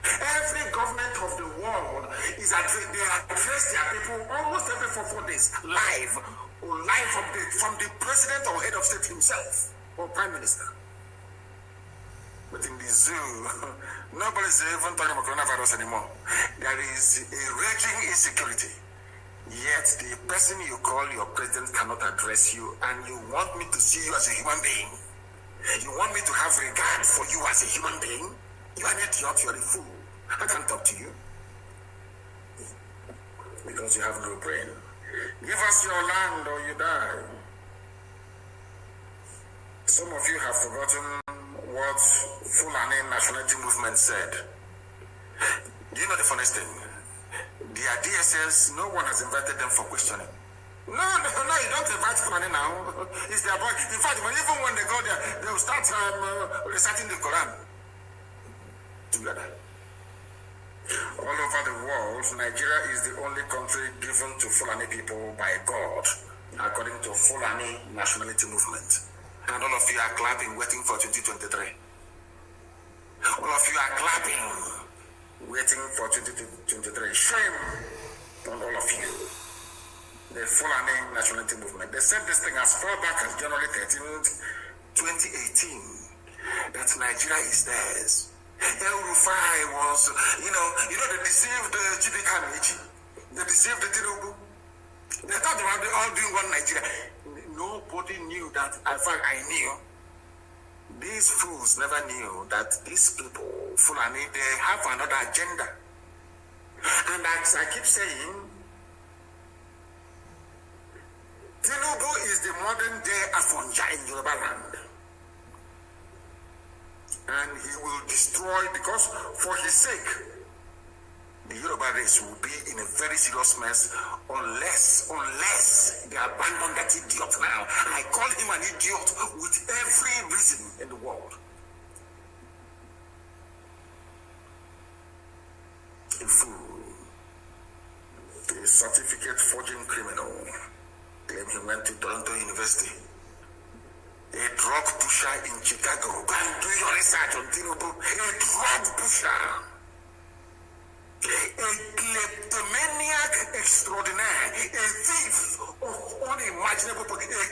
Every government of the world is they address their people almost every 4 days, live update from the president or head of state himself or prime minister. But in the zoo, nobody's even talking about coronavirus anymore. There is a raging insecurity. Yet the person you call your president cannot address you, and you want me to see you as a human being. You want me to have regard for you as a human being? You are an idiot, you are a fool. I can't talk to you. Because you have no brain. Give us your land or you die. Some of you have forgotten what Fulani nationality movement said. Do you know the funniest thing? Their DSS, no one has invited them for questioning. No, you don't invite Fulani now. It's their boy. In fact, even when they go there, they will start reciting the Quran together. All over the world, Nigeria is the only country given to Fulani people by God, according to Fulani nationality movement. And all of you are clapping, waiting for 2023. All of you are clapping, waiting for 2023. Shame on all of you. The Fulani nationality movement. They said this thing as far back as January 13th, 2018, that Nigeria is theirs. El Rufai was, they deceived Chibika Mechi. They deceived the Tinubu. They thought they were all doing one Nigeria. Nobody knew that. In fact, I knew. These fools never knew that these people, Fulani, they have another agenda. And as I keep saying, Tinubu is the modern day Afonja in Yoruba land. And he will destroy, because for his sake, the Yoruba race will be in a very serious mess unless they abandon that idiot now. I call him an idiot with every reason in the world. A fool, a certificate forging criminal, claim he went to Toronto University. A drug pusher in Chicago. Go and do your research on Tinubu. A drug pusher. A kleptomaniac extraordinaire. A thief of unimaginable property. A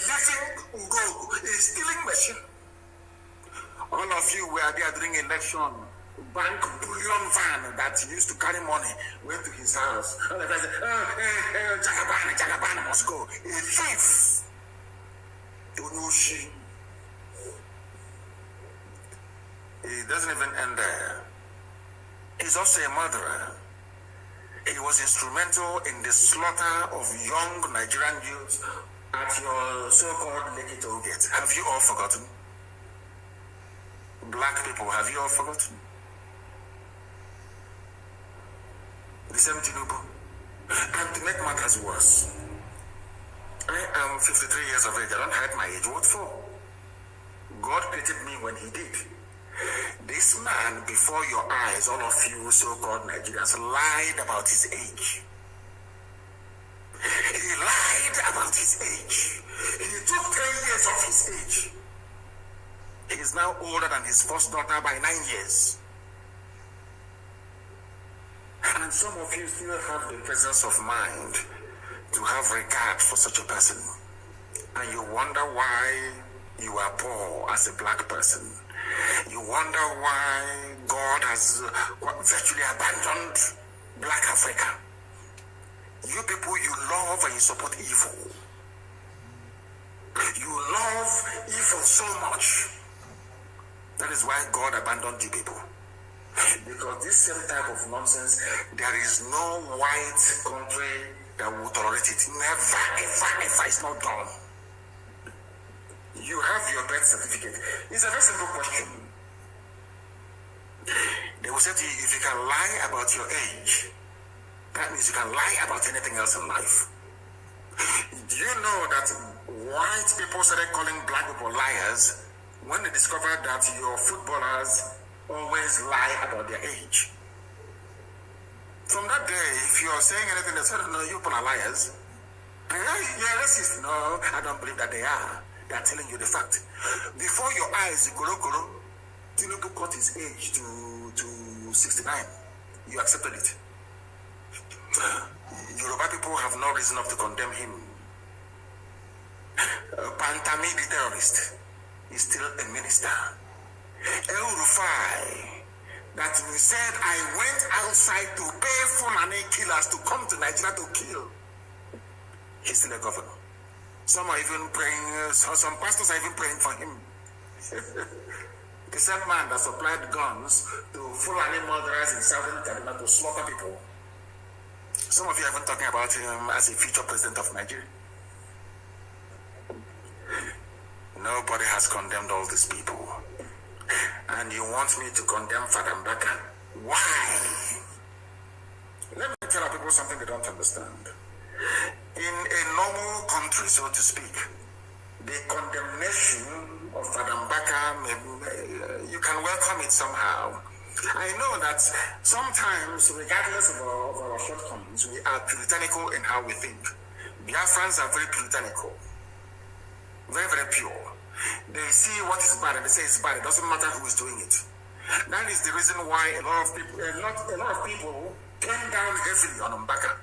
living rogue. A stealing machine. All of you were there during election. Bank bullion van that used to carry money went to his house. And the guy said, Jagaban must go. A thief. It doesn't even end there. He's also a murderer. He was instrumental in the slaughter of young Nigerian youths at your so-called Lekki toll gate. Have you all forgotten? Black people, have you all forgotten? The same Tinubu. And to make matters worse, I am 53 years of age. I don't hide my age. What for? God created me when he did. This man, before your eyes, all of you so-called Nigerians, lied about his age. He lied about his age. He took 10 years off his age. He is now older than his first daughter by 9 years. And some of you still have the presence of mind to have regard for such a person. And you wonder why you are poor as a black person. You wonder why God has virtually abandoned black Africa. You people, you love and you support evil. You love evil so much. That is why God abandoned you people. Because this same type of nonsense, there is no white country that will tolerate it. Never, ever, ever. It's not done. You have your birth certificate. It's a very simple question. They will say to you, if you can lie about your age, that means you can lie about anything else in life. Do you know that white people started calling black people liars when they discovered that your footballers always lie about their age? From that day, if you are saying anything that said, no, you people are liars, you're racist. No, I don't believe that they are. They are telling you the fact. Before your eyes, Tinubu cut his age to 69. You accepted it. Yoruba people have no reason enough to condemn him. Pantami, the terrorist, is still a minister. El Rufai, that said, I went outside to pay Fulani killers to come to Nigeria to kill. He's still a governor. Some are even praying, some pastors are even praying for him. The same man that supplied guns to Fulani murderers in southern Kaduna to slaughter people. Some of you are even talking about him as a future president of Nigeria. Nobody has condemned all these people. And you want me to condemn Fada Mbaka? Why? Let me tell our people something they don't understand. In a normal country, so to speak, the condemnation of Fada Mbaka, you can welcome it somehow. I know that sometimes, regardless of our shortcomings, we are puritanical in how we think. Biafrans are very puritanical, very, very pure. They see what is bad and they say it's bad. It doesn't matter who is doing it. That is the reason why a lot of people came down heavily on Mbaka.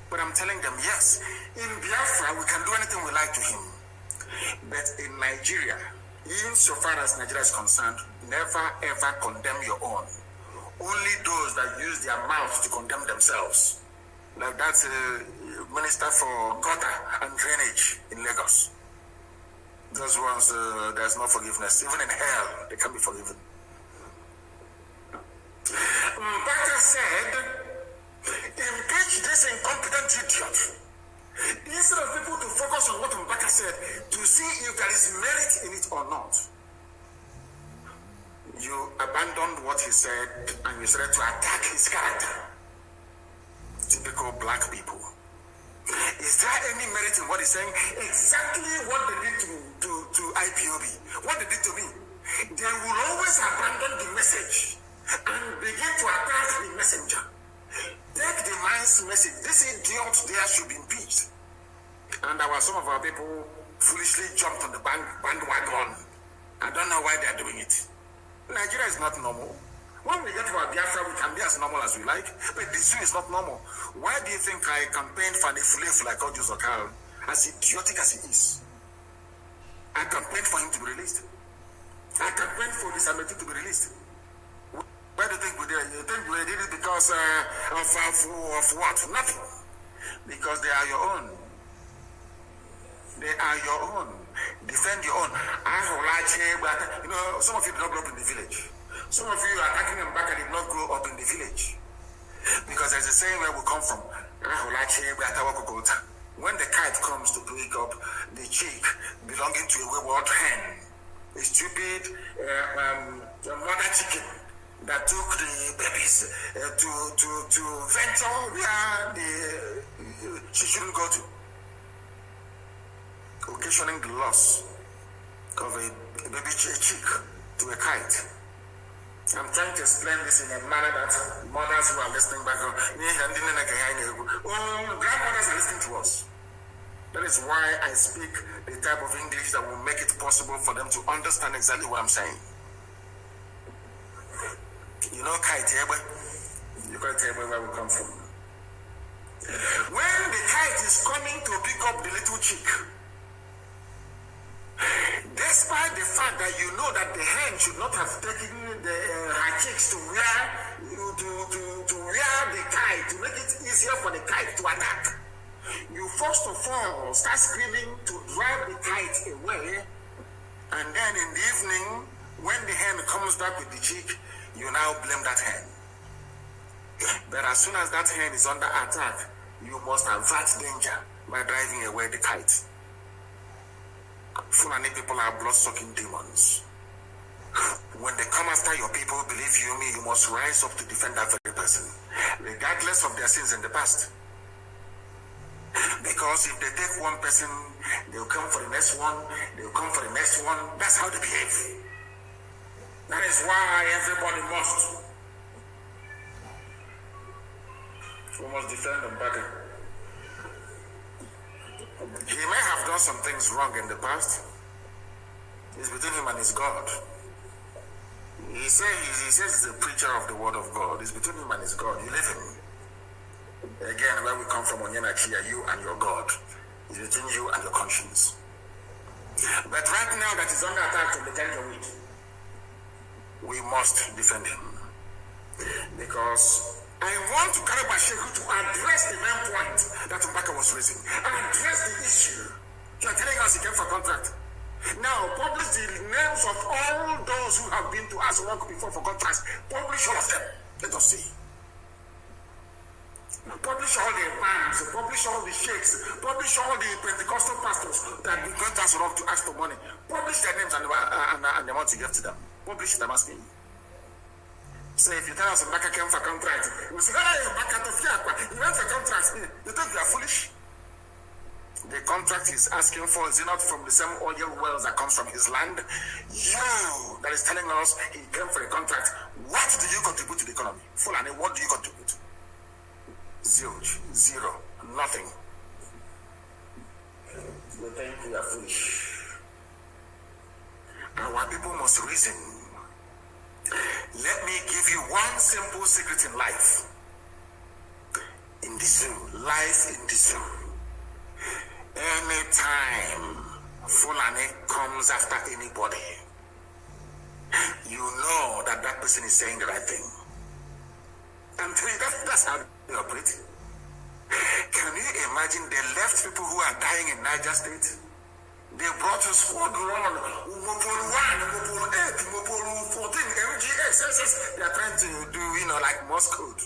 But I'm telling them, yes, in Biafra we can do anything we like to him. But in Nigeria, insofar as Nigeria is concerned, never ever condemn your own. Only those that use their mouth to condemn themselves. Like that minister for gutter and drainage in Lagos. Those ones, there's no forgiveness. Even in hell, they can be forgiven. Mbaka said, impeach this incompetent idiot. Instead of people to focus on what Mbaka said, to see if there is merit in it or not, you abandoned what he said and you started to attack his character. Typical black people. Is there any merit in what he's saying? Exactly what they did to IPOB. What they did to me. They will always abandon the message and begin to attack the messenger. Take the man's message. This idiot there should be impeached. And some of our people foolishly jumped on the bandwagon. I don't know why they are doing it. Nigeria is not normal. When we get to our Biafra, we can be as normal as we like, but the zoo is not normal. Why do you think I campaigned for the Fulefu like Audio Zokal, as idiotic as he is? I campaigned for him to be released. I campaigned for this amendment to be released. Why do you think we did it? You think we did it because of what? Nothing. Because they are your own. They are your own. Defend your own. You know, some of you did not grow up in the village. Some of you are attacking them back and did not grow up in the village. Because there's a saying where we come from. When the kite comes to pick up the chick belonging to a wayward hen, a stupid mother chicken that took the babies to venture where she shouldn't go to, occasioning the loss of a baby chick to a kite. I'm trying to explain this in a manner that mothers who are listening back home, grandmothers are listening to us. That is why I speak the type of English that will make it possible for them to understand exactly what I'm saying. You know, kite, you can't tell where we come from. When the kite is coming to pick up the little chick, despite the fact that you know that the hen should not have taken her chicks to wear the kite, to make it easier for the kite to attack, you first of all start screaming to drive the kite away, and then in the evening, when the hen comes back with the chick, you now blame that hen. But as soon as that hen is under attack, you must avert danger by driving away the kite. Fulani people are blood-sucking demons. When they come after matter your people, believe you me, you must rise up to defend that very person, regardless of their sins in the past. Because if they take one person, they'll come for the next one, they'll come for the next one. That's how they behave. That is why everybody must. We must defend them better. He may have done some things wrong in the past. It's between him and his God. He says he's a preacher of the word of God. It's between him and his God. You leave him. Again, where we come from, Onyenachia, you and your God. It's between you and your conscience. But right now that he's under attack from the Janjaweed, we must defend him. Because I want to carry Basheku to address the main point that Mbaka was raising. Address the issue. You are telling us he came for contract. Now, publish the names of all those who have been to us work before for contracts. Publish all of them. Let us see. Publish all the imams, publish all the sheikhs, publish all the Pentecostal pastors that we went to us to ask for money. Publish their names and the amount you give to them. Publish them asking. So if you tell us Mbaka came for contract, we say, hey, Mbaka to Fiakwa, you went for contract. You think you are foolish? The contract he's asking for, is it not from the same oil wells that comes from his land? You that is telling us he came for a contract. What do you contribute to the economy? Fulani, what do you contribute? Zero, nothing. We think we are foolish. Our people must reason. Let me give you one simple secret in life. In the zoo, life in the zoo. Anytime Fulani comes after anybody, you know that that person is saying the right thing. I'm telling you, that's how they operate. Can you imagine they left people who are dying in Niger State? They brought a squadron, Mopol 1, Mopol 8, Mopol 14, MGS. They are trying to do, like Morse code.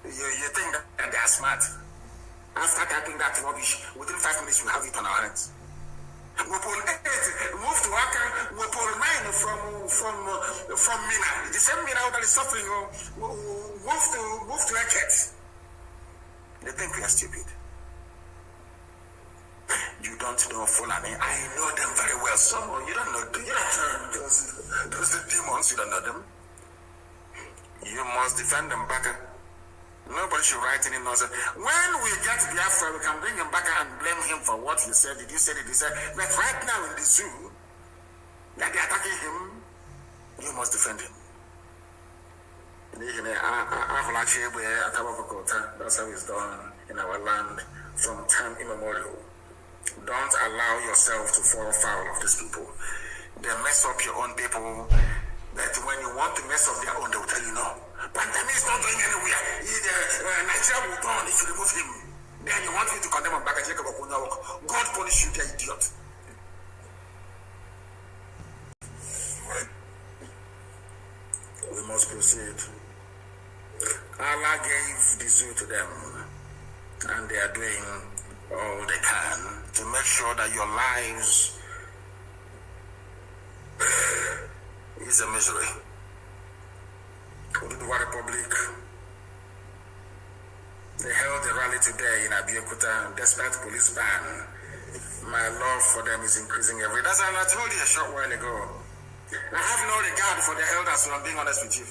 You think that they are smart. After typing that rubbish, within 5 minutes we have it on our hands. Mopol 8 moved to Aka, Mopol 9 from Mina. The same Mina that is suffering moved to Eket. They think we are stupid. You don't know Fulani. I know them very well. Some you don't know. You don't know those demons. You don't know them. You must defend them better. Nobody should write any nonsense. When we get Biafra, we can bring him back and blame him for what he said. Did you say it? He said, but right now in the zoo, that they're attacking him, you must defend him. That's how it's done in our land from time immemorial. Don't allow yourself to fall foul of these people. They mess up your own people, but when you want to mess up their own, they will tell you no. Pandemic is not going anywhere. Nigeria will go on if you remove him. Then you want me to condemn him back and take up a God punish you, the idiot. We must proceed. Allah gave the zoo to them, and they are doing all they can to make sure that your lives is a misery. Oduduwa Republic, they held a rally today in Abeokuta despite police ban. My love for them is increasing every day. That's what I told you a short while ago. I have no regard for the elders, so I'm being honest with you.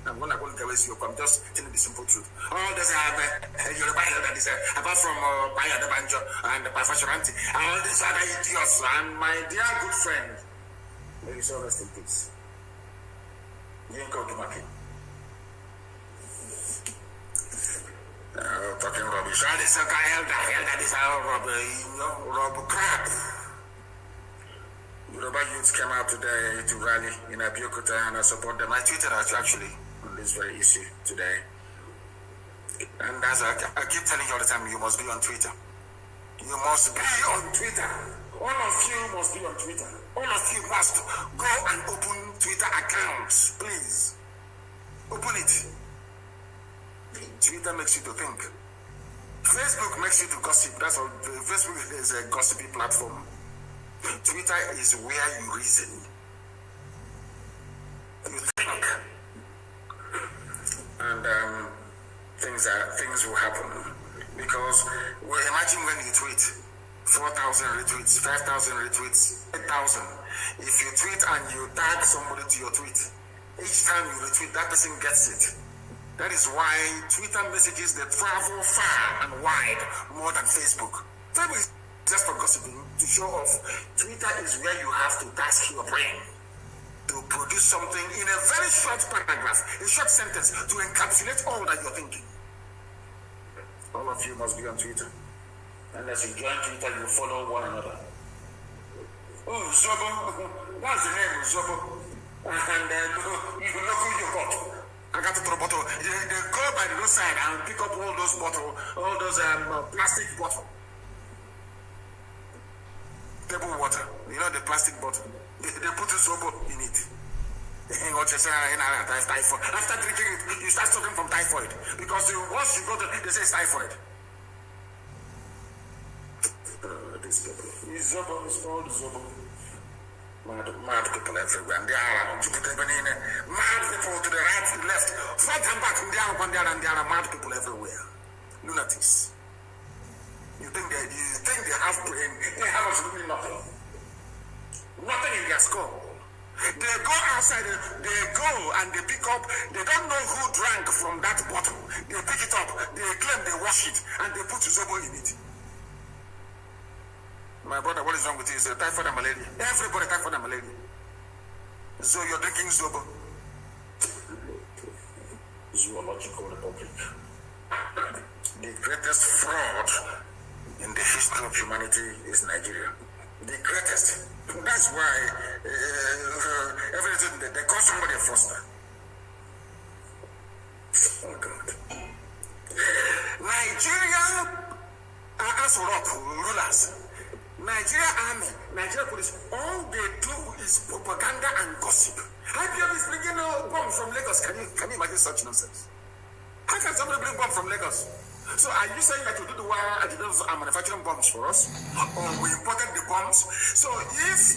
I'm going to go the way you come. I'm just telling the simple truth. All this Yoruba elders, apart from Paya de Banjo and Pafashoranti, all these other idiots, and my dear good friend, may you so rest in peace. Yinko Dumaki. Talking rubbish. All this elder, this rubber crap. Yoruba youths came out today to rally in Abeokuta, and I support them. I tweeted out actually on this very issue today. And as I keep telling you all the time, you must be on Twitter. You must be on Twitter. All of you must be on Twitter. All of you must go and open Twitter accounts, please. Open it. Twitter makes you to think. Facebook makes you to gossip. That's all. Facebook is a gossipy platform. Twitter is where you reason. You think. things will happen. Because well, imagine when you tweet 4,000 retweets, 5,000 retweets, 8,000. If you tweet and you tag somebody to your tweet, each time you retweet, that person gets it. That is why Twitter messages, they travel far and wide more than Facebook. Facebook is just for gossiping, to show off. Twitter is where you have to task your brain to produce something in a very short paragraph, a short sentence, to encapsulate all that you're thinking. All of you must be on Twitter. Unless you join Twitter, you follow one another. Oh, Zobo, what's the name of Zobo? And you look who you got. I got to throw a bottle. They go by the roadside and pick up all those bottles, all those plastic bottles. Table water, you know the plastic bottle. They put a Zobo in it. After drinking it, you start suffering from typhoid. Because once you go to, they say it's typhoid. This people. It's Zobo, it's called Zobo. Mad people everywhere. And they are mad people to the right, to the left, front and back, and there are mad people everywhere. Lunatics. You think they have brain? They have absolutely nothing. Nothing in their skull. They go outside, they go and they pick up, they don't know who drank from that bottle. They pick it up, they claim they wash it, and they put Zobo in it. My brother, what is wrong with you? It's typhoid and malaria. Everybody typhoid and malaria. So you're drinking Zobo. Zoological Republic. The greatest fraud in the history of humanity is Nigeria. The greatest. That's why everything they call somebody a fraudster. Oh God. Nigeria as rock rulers. Nigeria army, Nigeria police, all they do is propaganda and gossip. IPOB is bringing bombs from Lagos. Can you imagine such nonsense? How can somebody bring bombs from Lagos? So are you saying that you do the wire Adidas are manufacturing bombs for us? Or we imported the bombs? So if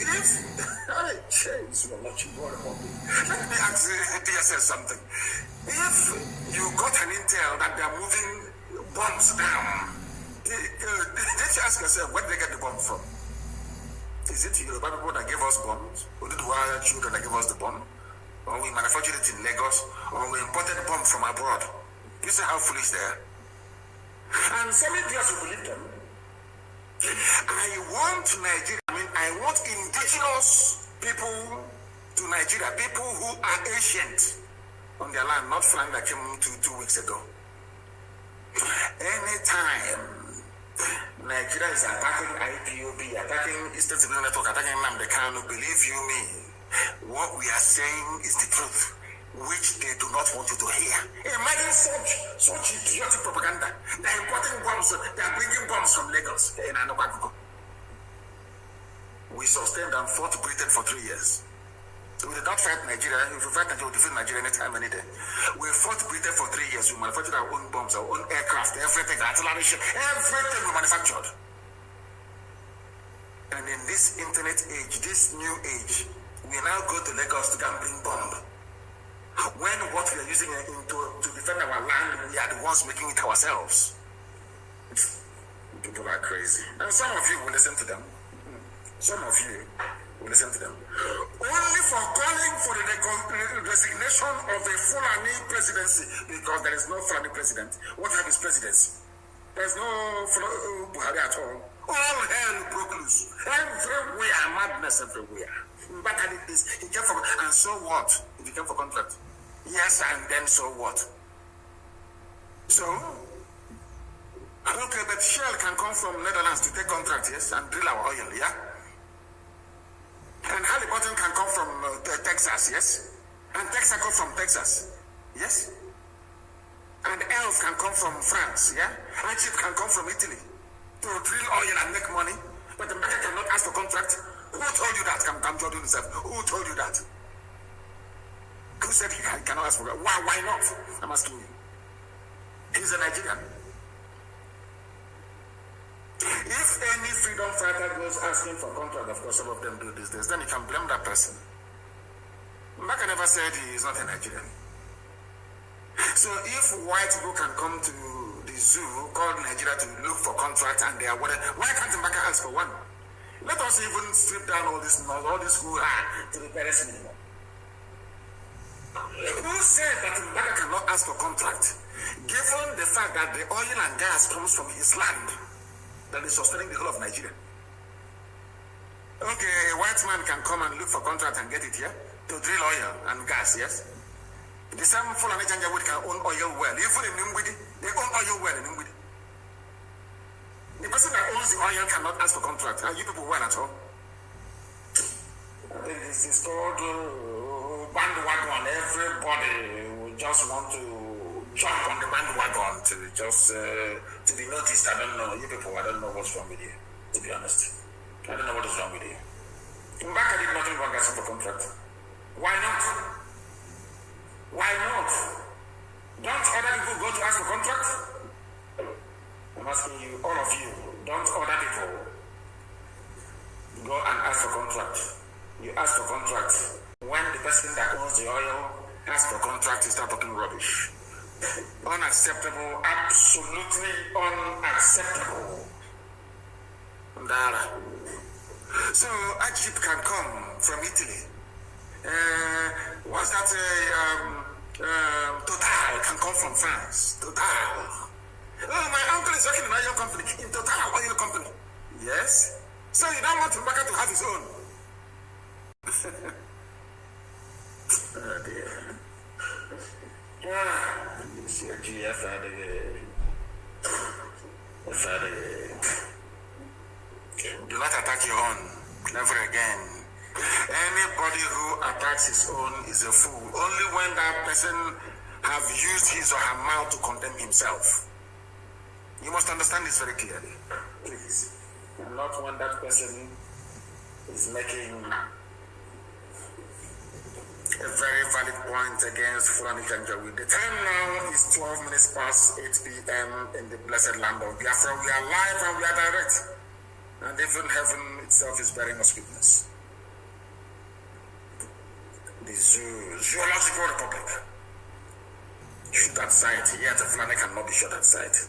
let me ask DSS something. If you got an intel that they are moving bombs down, did you ask yourself where did they get the bomb from? Is it the people that gave us bombs? Or did the wire children that gave us the bomb? Or we manufactured it in Lagos? Or we imported the bomb from abroad? You see how foolish they are? And some idiots will believe them. I want indigenous people to Nigeria, people who are ancient on their land, not flying that came 2 weeks ago. Anytime Nigeria is attacking IPOB, attacking Eastern Civil Network, attacking Nnamdi Kanu, believe you me, what we are saying is the truth, which they do not want you to hear. Imagine such idiotic propaganda. They are importing bombs, they are bringing bombs from Lagos. We sustained and fought Britain for 3 years. We did not fight Nigeria. If we fight Nigeria, we defeat Nigeria anytime, any day. We fought Britain for 3 years. We manufactured our own bombs, our own aircraft, everything, artillery, everything we manufactured. And in this internet age, this new age, we now go to Lagos to go and bring bomb. When what we are using to defend our land, we are the ones making it ourselves. People are crazy. And some of you will listen to them. Some of you will listen to them. Only for calling for the resignation of a Fulani presidency, because there is no Fulani president. What have his presidency? There is no Buhari at all. All hell broke loose. Everywhere, madness everywhere. But he came for, and so what? If he came for contract. Yes, and then so what? So, okay, but Shell can come from Netherlands to take contract, yes, and drill our oil, yeah? And Halliburton can come from Texas, yes? And Texas come from Texas, yes? And Elf can come from France, yeah? And Chip can come from Italy to drill oil and make money. But the market cannot ask for contract. Who told you that? Come Jordan himself. Who told you that? Who said he cannot ask for contract? Why not? I'm asking you. He's a Nigerian. If any freedom fighter goes asking for contract, of course some of them do these days, then you can blame that person. Mbaka never said he is not a Nigerian. So if white people can come to the zoo called Nigeria to look for contracts and they are whatever. Why can't Mbaka ask for one? Let us even strip down all this hoo-ha to the barest minimum. Who said that Mbaka cannot ask for contract, given the fact that the oil and gas comes from his land that is sustaining the whole of Nigeria? Okay, a white man can come and look for contract and get it here to drill oil and gas, yes? The same Fulani Janjaweed can own oil well. Even in Nimwidi, they own oil well in Nimwidi. The person that owns the oil cannot ask for contract. Are you people well at all? This is called bandwagon. Everybody will just want to jump on the bandwagon to be noticed. I don't know. You people, I don't know what's wrong with you, to be honest. I don't know what is wrong with you. Mbaka did nothing wrong asking for contract. Why not? Why not? Don't other people go to ask for contract? I'm asking you, all of you, don't other people go and ask for contract. You ask for contract. When the person that owns the oil asks for contract, you start talking rubbish. Unacceptable, absolutely unacceptable. Dara. So Ajib can come from Italy. What's that? Total can come from France. Total. Oh, my uncle is working in an oil company, in Total Oil Company. Yes. So you don't want Mbaka to have his own. Oh dear. It's your GF do not attack your own. Never again. Anybody who attacks his own is a fool. Only when that person have used his or her mouth to condemn himself. You must understand this very clearly. Please. And not when that person is making a very valid point against Fulani Janjaweed. The time now is 12 minutes past 8 p.m. in the blessed land of Biafra. We are live and we are direct. And even heaven itself is bearing us witness. The zoological republic. Shoot at sight, yet the Fulani cannot be shot at sight.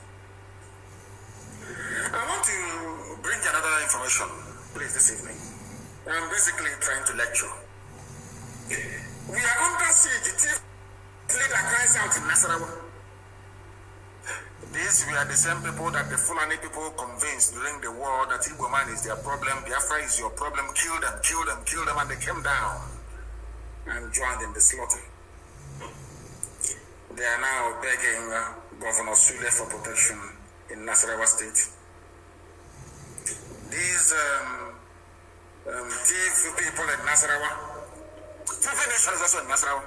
I want to bring another information, please, this evening. I'm basically trying to lecture. We are under siege. The thief leader cries out in Nasarawa. These were the same people that the Fulani people convinced during the war that Igbo man is their problem, Biafra is your problem, kill them, and they came down and joined in the slaughter. They are now begging Governor Sule for protection in Nasarawa State. These thief people in Nasarawa, Tifi Nation is also in Nasarawa.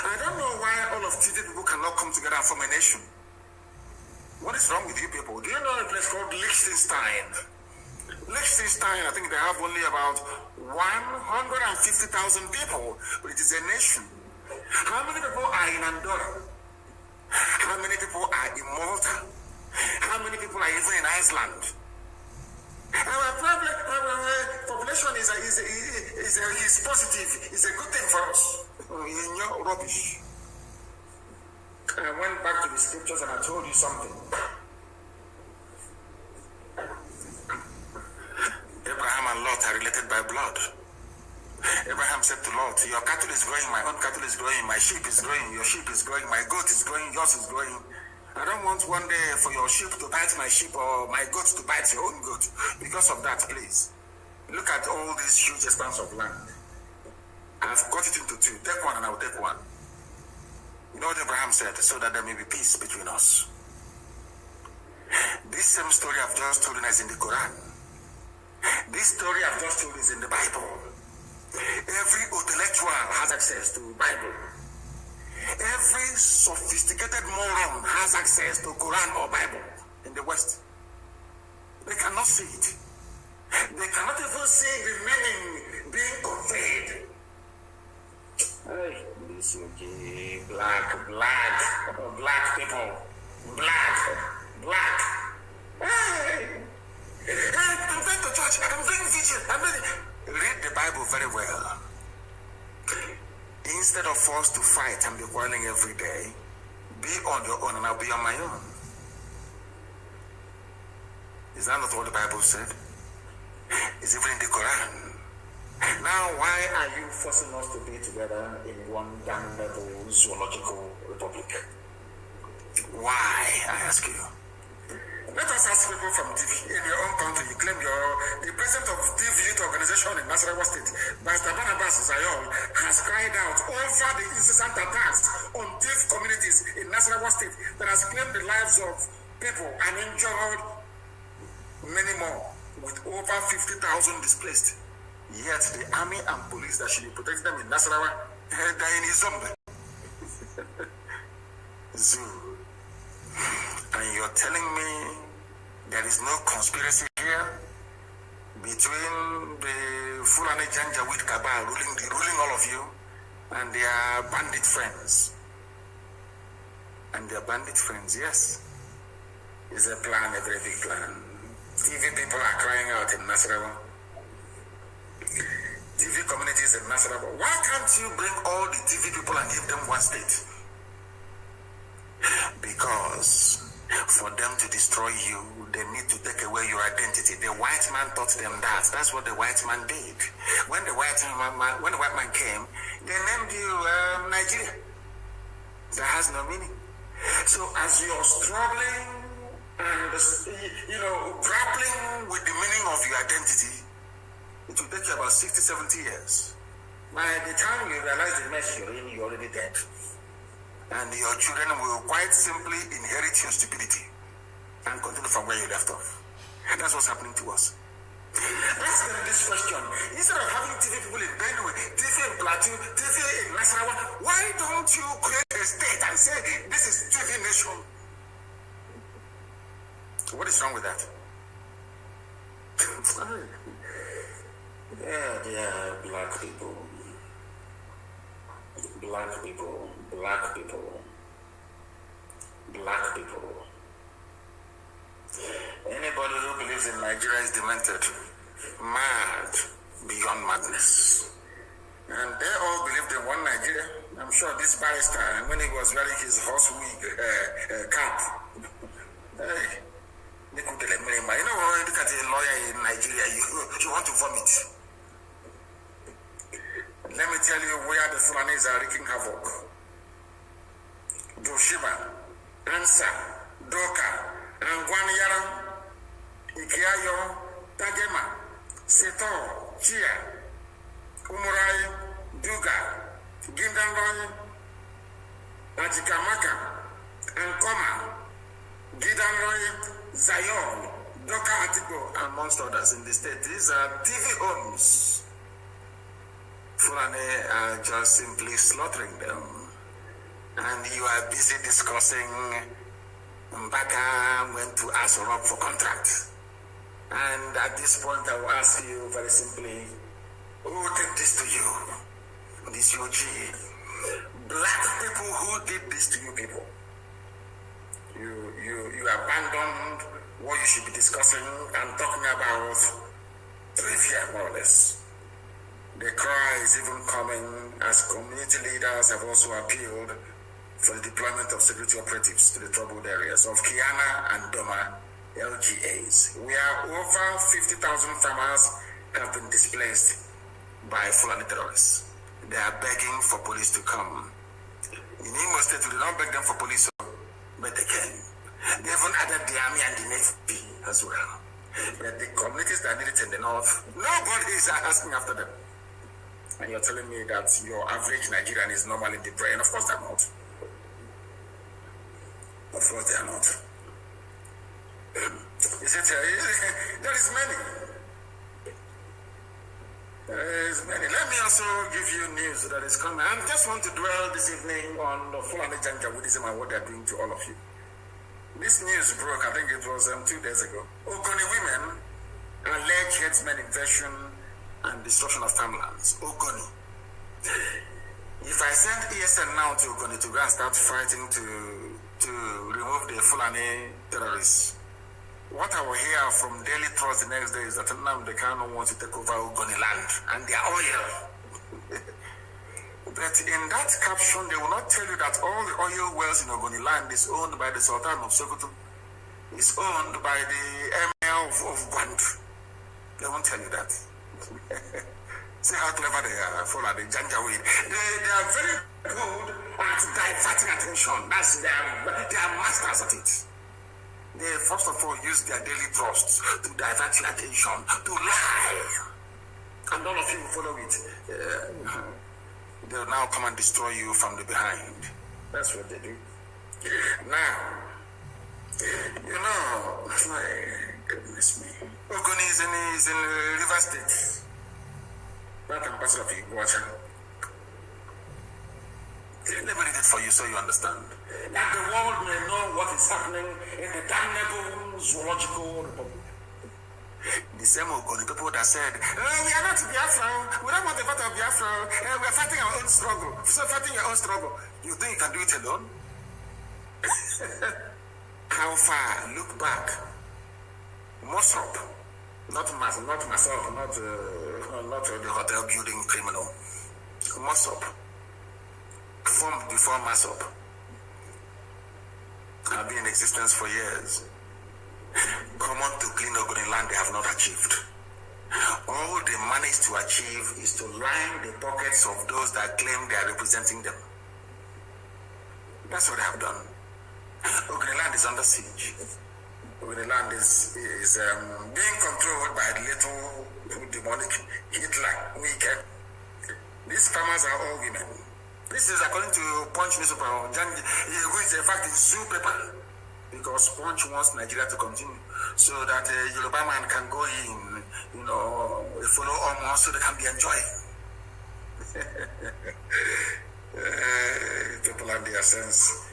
I don't know why all of Tifi people cannot come together and form a nation. What is wrong with you people? Do you know a place called Liechtenstein? Liechtenstein, I think they have only about 150,000 people, but it is a nation. How many people are in Andorra? How many people are in Malta? How many people are even in Iceland? Our population is positive. It's a good thing for us. In your rubbish. I went back to the scriptures and I told you something. Abraham and Lot are related by blood. Abraham said to Lot, your cattle is growing, my own cattle is growing, my sheep is growing, your sheep is growing, my goat is growing, yours is growing. I don't want one day for your sheep to bite my sheep or my goat to bite your own goat. Because of that, please, look at all this huge expanse of land. I've cut it into two. Take one and I'll take one. You know what Abraham said? So that there may be peace between us. This same story I've just told you is in the Quran. This story I've just told is in the Bible. Every intellectual has access to the Bible. Every sophisticated moron has access to Quran or Bible in the West. They cannot see it. They cannot even see the meaning being conveyed. Hey, this okay, black people, black. Hey, I'm going to church. I'm doing vigil. Read the Bible very well. Instead of us to fight and be quarreling every day, be on your own and I'll be on my own. Is that not what the Bible said? It's even in the Quran. Now, why are you forcing us to be together in one damnable zoological republic? Why, I ask you? Let us ask people from TV in your own country. You claim the president of TV Youth Organization in Nasarawa State, Pastor Barnabas Zayol, has cried out over the incessant attacks on deaf communities in Nasarawa State that has claimed the lives of people and injured many more, with over 50,000 displaced. Yet the army and police that should be protecting them in Nasarawa, they're in Izombe. Zoo. And you're telling me there is no conspiracy here between the Fulani Janjaweed cabal ruling all of you and their bandit friends? And their bandit friends, yes. It's a plan, a very big plan. TV people are crying out in Nasarawa. TV communities in Nasarawa. Why can't you bring all the TV people and give them one state? Because for them to destroy you, they need to take away your identity. The white man taught them that. That's what the white man did. When the white man came, they named you Nigeria. That has no meaning. So as you're struggling and grappling with the meaning of your identity, it will take you about 60, 70 years. By the time you realize the mess you're in, you're already dead. And your children will quite simply inherit your stupidity and continue from where you left off. And that's what's happening to us. Ask them this question. Instead of having TV people in Benue, TV in Plateau, TV in Nasarawa, why don't you create a state and say, this is TV nation? What is wrong with that? Yeah, black people. Black people, black people, black people. Anybody who believes in Nigeria is demented, mad beyond madness. And they all believed in one Nigeria. I'm sure this barrister, when he was wearing his horse wig cap, hey, you know, look at a lawyer in Nigeria, you want to vomit. Let me tell you where the Fulanis are wreaking havoc. Doshiba, Ansa, Doka, Angwanyara, Ikiayo, Tagema, Seto, Chia, Umurai, Duga, Gindanroy, Ajikamaka, Ankoma, Gidanroy, Zayon, Doka Atigo, amongst others in the state. These are TV homes. Fulani are just simply slaughtering them. And you are busy discussing Mbaka went to ask Rob for contract. And at this point, I will ask you very simply, who did this to you? This UG. Black people, who did this to you people? You abandoned what you should be discussing and talking about trivia, more or less. The cry is even coming as community leaders have also appealed for the deployment of security operatives to the troubled areas of Kiana and Doma LGAs, where over 50,000 farmers have been displaced by Fulani terrorists. They are begging for police to come. In Imo State, we did not beg them for police, but they came. They even added the army and the navy as well. But the communities that need it in the north, nobody is asking after them. And you're telling me that your average Nigerian is normally the brain. Of course they're not. Of course they are not. Is it? There is many. There is many. Let me also give you news that is coming. I just want to dwell this evening on the Fulani Janjaweedism and what they're doing to all of you. This news broke, I think it was 2 days ago. Ogoni women allege headsmen invasion and destruction of farmlands. Ogoni. If I send ESN now to Ogoni to go and start fighting to remove the Fulani terrorists, what I will hear from Daily Trust the next day is that Nnamdi Kanu wants to take over Ogoni land and their oil. But in that caption, they will not tell you that all the oil wells in Ogoni land is owned by the Sultan of Sokoto, is owned by the of Gwand. They won't tell you that. See how clever they are, follow the Janjaweed. They are very good at diverting attention. They are masters at it. They first of all use their daily thrusts to divert your attention, to lie. And all of you follow it. They'll now come and destroy you from the behind. That's what they do. Now, you know, my goodness me. Ogoni is in River State. That ambassador of Igbo. Let me read it for you so you understand. That the world may know what is happening in the damnable zoological republic. The same Ogoni people that said, we are not Biafra, we don't want the part of Biafra, we are fighting our own struggle. So fighting your own struggle. You think you can do it alone? How far? Look back. Mossop. Not myself, not the hotel building criminal. Mossop. Formed before Massop. Have been in existence for years. Common to clean Ogoni land they have not achieved. All they managed to achieve is to line the pockets of those that claim they are representing them. That's what they have done. Ogoni land is under siege. Ogoni land is being controlled by the little demonic Hitler. These farmers are all women. This is according to Punch newspaper, which in fact is Zoo paper. Because Punch wants Nigeria to continue so that Yoruba man can go in, follow Omo so they can be enjoying. People have their sense.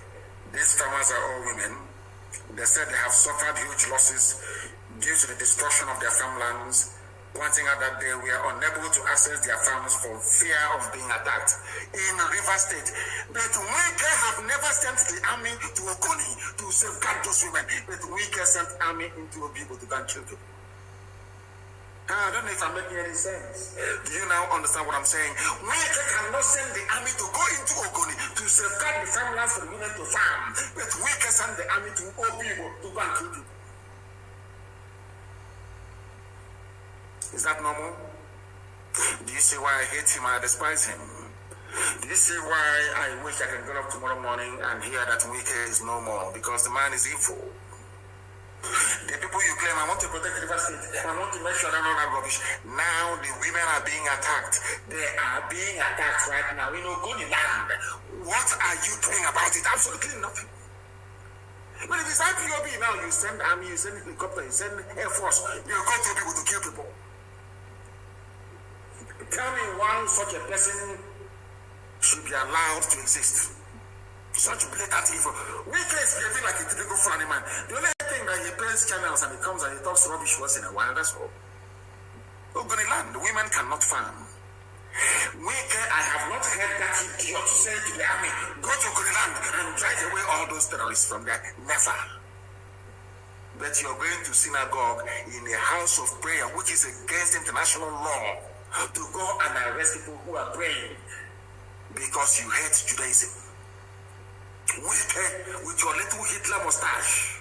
These farmers are all women. They said they have suffered huge losses due to the destruction of their farmlands, pointing out that they were unable to access their farms for fear of being attacked in River State. But Wike have never sent the army to Ogoni to safeguard those women. But Wike sent army into OBI-IGBO to go and kill people. I don't know if I'm making any sense. Do you now understand what I'm saying? Wike cannot send the army to go into Ogoni to safeguard the farmlands for the women to farm. But Wike sent the army to OBI-IGBO to go and kill people. Is that normal? Do you see why I hate him and I despise him? Do you see why I wish I can get up tomorrow morning and hear that Wike is no more? Because the man is evil. The people you claim, I want to protect River State, I want to make sure I don't know that rubbish. Now the women are being attacked. They are being attacked right now in Ogoni land. What are you doing about it? Absolutely nothing. But if it's IPOB now, you send army, you send helicopter, you send Air Force, you go to people to kill people. Tell me why such a person should be allowed to exist. Such blatant evil. Wike is behaving like a typical funny man. The only thing that he plays channels and he comes and he talks rubbish once in a while, that's all. Ogoni land, the women cannot farm. Wike, I have not heard that idiot say to the army, go to Ogoni land and drive away all those terrorists from there. Never. But you're going to synagogue in a house of prayer, which is against international law, to go and arrest people who are praying because you hate Judaism. With your little Hitler mustache,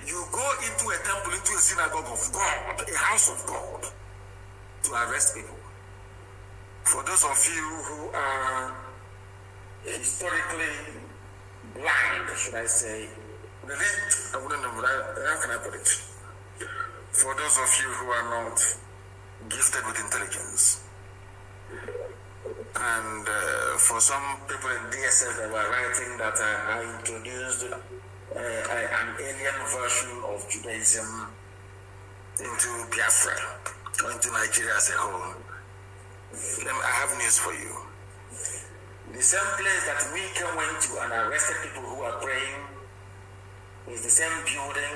you go into a temple, into a synagogue of God, a house of God, to arrest people. For those of you who are historically blind, should I say, really, I wouldn't know, how can I put it? For those of you who are not gifted with intelligence, and for some people in DSS that were writing that I introduced an alien version of Judaism into Biafra or into Nigeria as a whole. I have news for you. The same place that Wike went to and arrested people who are praying is the same building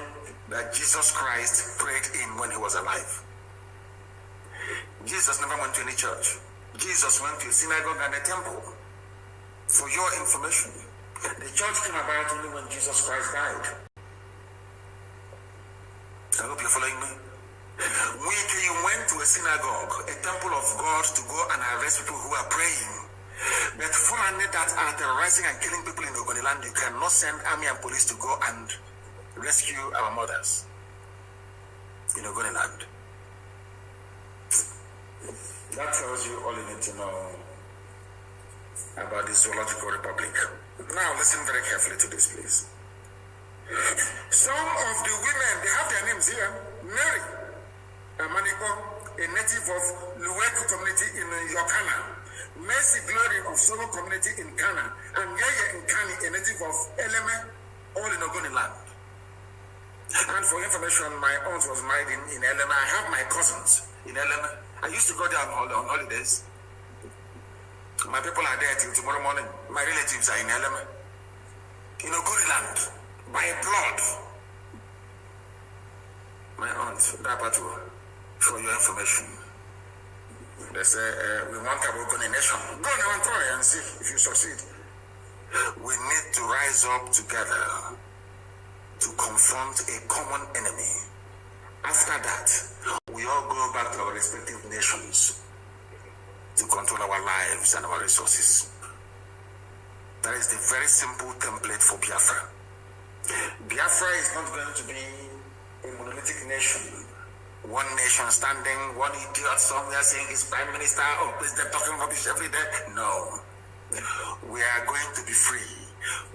that Jesus Christ prayed in when he was alive. Jesus never went to any church. Jesus went to a synagogue and a temple. For your information, the church came about only when Jesus Christ died. I hope you're following me. Wike, you went to a synagogue, a temple of God, to go and arrest people who are praying. But Fulani that are terrorizing and killing people in Ogoni land, you cannot send army and police to go and rescue our mothers. in Ogoniland. That tells you all you need to know about the Zoological Republic. Now listen very carefully to this, please. Some of the women, they have their names here. Mary Amaniko, a native of Luweku community in Yokana. Mercy Glory of Solo community in Ghana. And Yaya in Kani, a native of Eleme, all in Ogoniland. And for information, my aunt was married in Eleme. I have my cousins in Eleme. I used to go there on holidays. My people are there till tomorrow morning. My relatives are in Eleme. In Ogoniland. By blood. My aunt, Dapatu, for your information. They say, we want a Ogoni nation. Go now and try and see if you succeed. We need to rise up together to confront a common enemy. After that, we all go back to our respective nations to control our lives and our resources. That is the very simple template for Biafra. Biafra is not going to be a monolithic nation. One nation standing, one idiot somewhere saying he's prime minister or president talking rubbish every day. No. We are going to be free.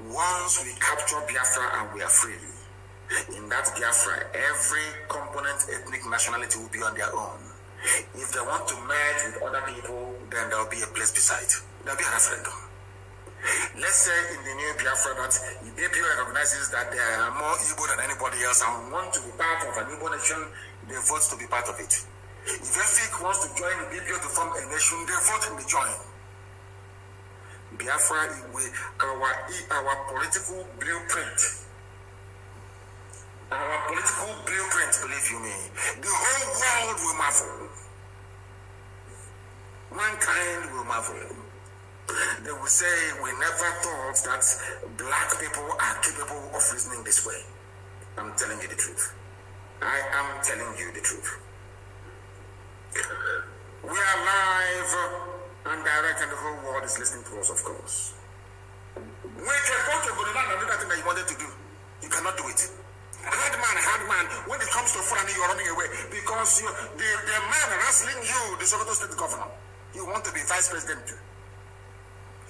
Once we capture Biafra and we are free, in that Biafra, every component, ethnic, nationality will be on their own. If they want to merge with other people, then there will be a place beside. There will be a referendum. Let's say in the new Biafra that BBN recognizes that they are more Igbo than anybody else and want to be part of an Igbo nation, they vote to be part of it. If Efik wants to join the BBN to form a nation, they vote and they join. Biafra, our political blueprint. Our political blueprint, believe you me, the whole world will marvel. Mankind will marvel. They will say, we never thought that black people are capable of reasoning this way. I'm telling you the truth. I am telling you the truth. We are live and direct and the whole world is listening to us, of course. We can go to Ogoniland and do that thing that you wanted to do. You cannot do it. Hard man, when it comes to Fulani, you're running away because the man wrestling you, the Sokoto state governor, you want to be vice president.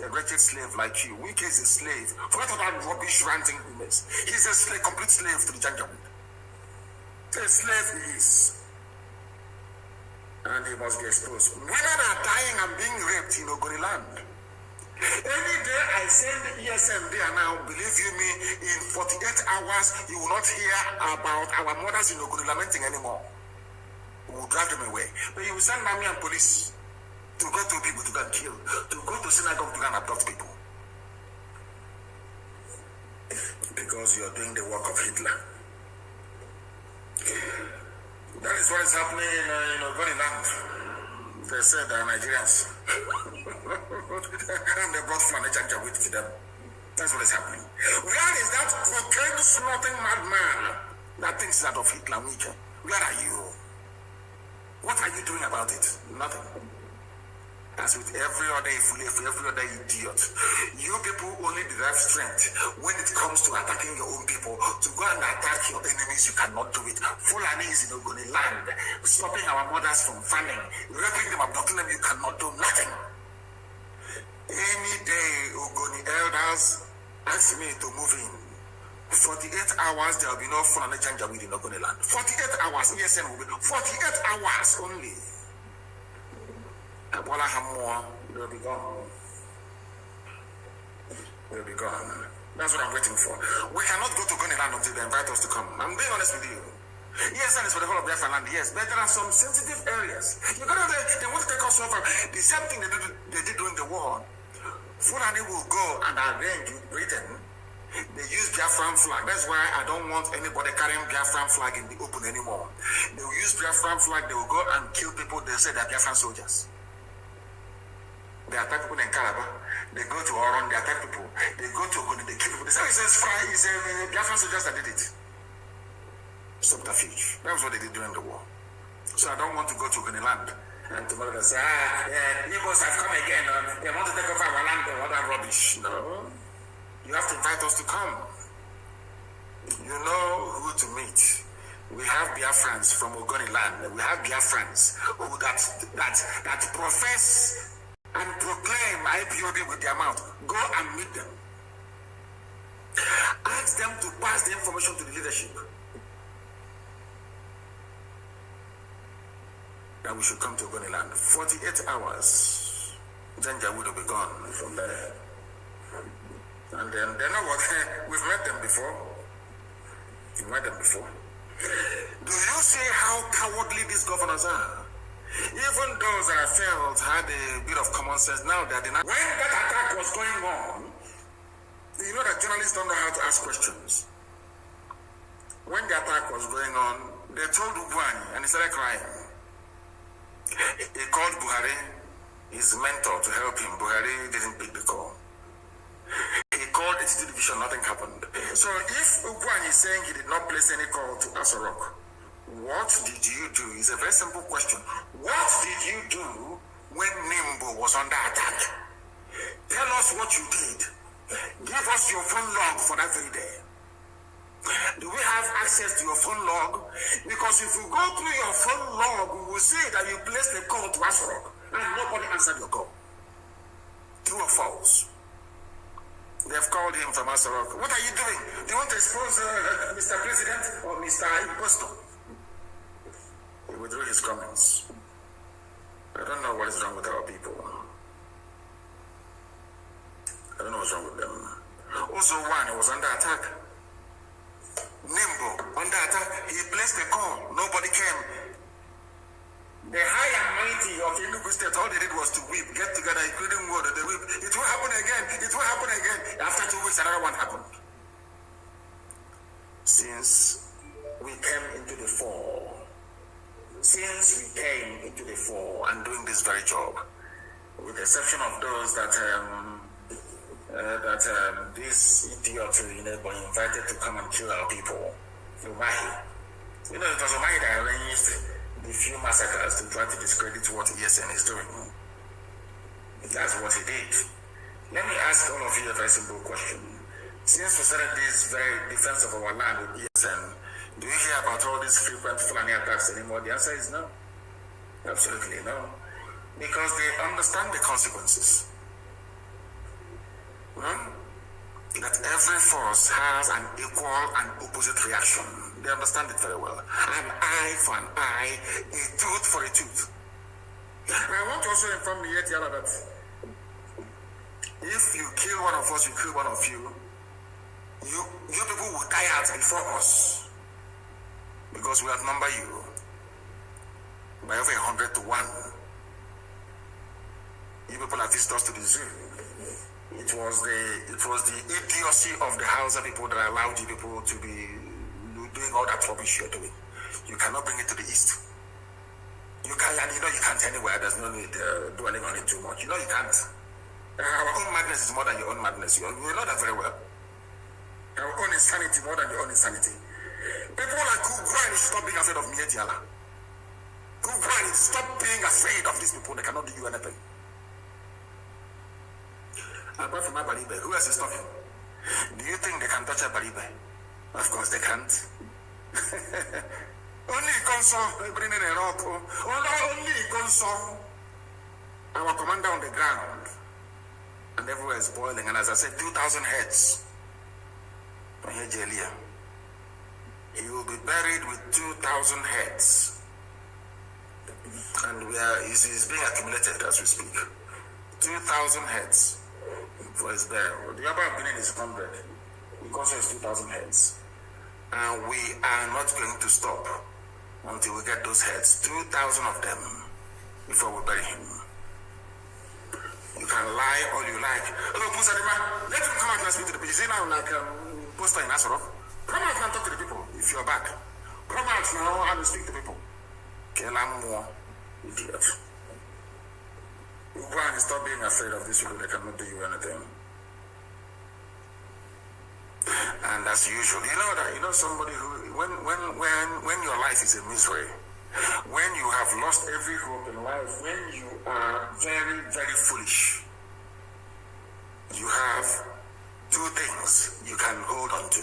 A wretched slave like you. Wike is a slave. Forget about rubbish ranting he makes. He's a slave, complete slave to the Janjaweed. A slave he is. And he must be exposed. Women are dying and being raped in Ogoniland. Any day I send ESM there now, believe you me, in 48 hours, you will not hear about our mothers in Ogoni lamenting anymore. We will drive them away. But you will send army and police to go to people to go and kill, to go to synagogue to go and abduct people. Because you are doing the work of Hitler. That is what is happening in Ogoniland. They said they are Nigerians. And they brought Fulani Janjaweed to them. That's what is happening. Where is that cocaine snorting madman that thinks that of Hitler? Where are you? What are you doing about it? Nothing. As with every other idiot, you people only derive strength when it comes to attacking your own people. To go and attack your enemies, you cannot do it. Fulani is in Ogoniland, stopping our mothers from farming, raping them, abducting them, you cannot do nothing. Any day, Ogoni elders ask me to move in. 48 hours, there will be no Fulani Janjaweed in Ogoniland. 48 hours, ESN will be 48 hours only. Bola Hamwa, they'll be gone. They'll be gone. That's what I'm waiting for. We cannot go to Ogoniland until they invite us to come. I'm being honest with you. Yes, that is for the whole of Biafra land, yes, but there are some sensitive areas. They want to take us over. The same thing they did during the war. Fulani will go and arrange with Britain. They use Biafran flag. That's why I don't want anybody carrying Biafran flag in the open anymore. They will use Biafran flag. They will go and kill people. They say they're Biafran soldiers. They attack people in Calabar. They go to Oron. They attack people. They go to Ogoni. They kill people. They say it's Biafran soldiers that did it. Subterfuge. That was what they did during the war. So I don't want to go to Ogoniland and tomorrow they say, Igbos have come again. They want to take over our land or other rubbish. No. You have to invite us to come. You know who to meet. We have Biafrans from Ogoni land. We have Biafrans who that profess and proclaim IPOB with their mouth. Go and meet them. Ask them to pass the information to the leadership. That we should come to Ogoni land. 48 hours. Then they would have be gone from there. And then they know what we've met them before. We've met them before. Do you see how cowardly these governors are? Even those that I felt had a bit of common sense now that when that attack was going on, you know that journalists don't know how to ask questions. When the attack was going on, they told Ugwani and he started crying. He called Buhari, his mentor, to help him. Buhari didn't pick the call. He called HT division, nothing happened. So if Ugwani is saying he did not place any call to Asorok, what did you do? It's a very simple question. What did you do when Nimbo was under attack? Tell us what you did. Give us your phone log for that very day. Do we have access to your phone log? Because if you go through your phone log, we will see that you placed a call to Asorok and nobody answered your call. True or false? They've called him from Asorok. What are you doing? Do you want to expose Mr. President or Mr. Imposter? He withdrew his comments. I don't know what is wrong with our people. I don't know what's wrong with them. Also, one was under attack. Nimbo, under attack. He placed a call. Nobody came. The high and mighty of Enugu State, all they did was to weep, get together, including word, they weep. It will happen again. It will happen again. After 2 weeks, another one happened. Since we came into the fore, and doing this very job, with the exception of those that this idiot were invited to come and kill our people, Umahi. You know, it was Umahi that arranged the few massacres to try to discredit what ESN is doing. That's what he did. Let me ask all of you a very simple question. Since we started this very defense of our land with ESN, do you hear about all these frequent Fulani attacks anymore? The answer is no. Absolutely no. Because they understand the consequences. That every force has an equal and opposite reaction. They understand it very well. An eye for an eye, a tooth for a tooth. I want to also inform the Yetiala that if you kill one of us, you kill one of you, you people will die out before us. Because we outnumber you by over 100 to 1. You people have visited us to the zoo. It was the idiocy of the Hausa people that allowed you people to be doing all that rubbish you're doing. You cannot bring it to the east. You can't, and you know you can't anywhere. There's no need dwelling on it too much. You know you can't. Our own madness is more than your own madness. You know that very well. Our own insanity more than your own insanity. People like Ugwani stop being afraid of Mietiala. Ugwani stop being afraid of these people. They cannot do you anything. Apart from Abaribe, who else is talking? Do you think they can touch Abaribe? Of course they can't. Only Consul bringing a rock. Only Consul. Our commander on the ground. And everywhere is boiling. And as I said, 2,000 heads. He will be buried with 2,000 heads. And he's being accumulated as we speak. 2,000 heads for his burial. The other beginning is 100. Because it's 2,000 heads. And we are not going to stop until we get those heads. 2,000 of them before we bury him. You can lie all you like. Hello, Pusadima, let him come out and speak to the people. You see now like poster in Asorok. Come out and talk to the people if you're back. Come out now and speak to people. More idiot. You go and stop being afraid of these people. They cannot do you anything. And as usual, you know somebody who when your life is a misery, when you have lost every hope in life, when you are very, very foolish, you have two things you can hold on to.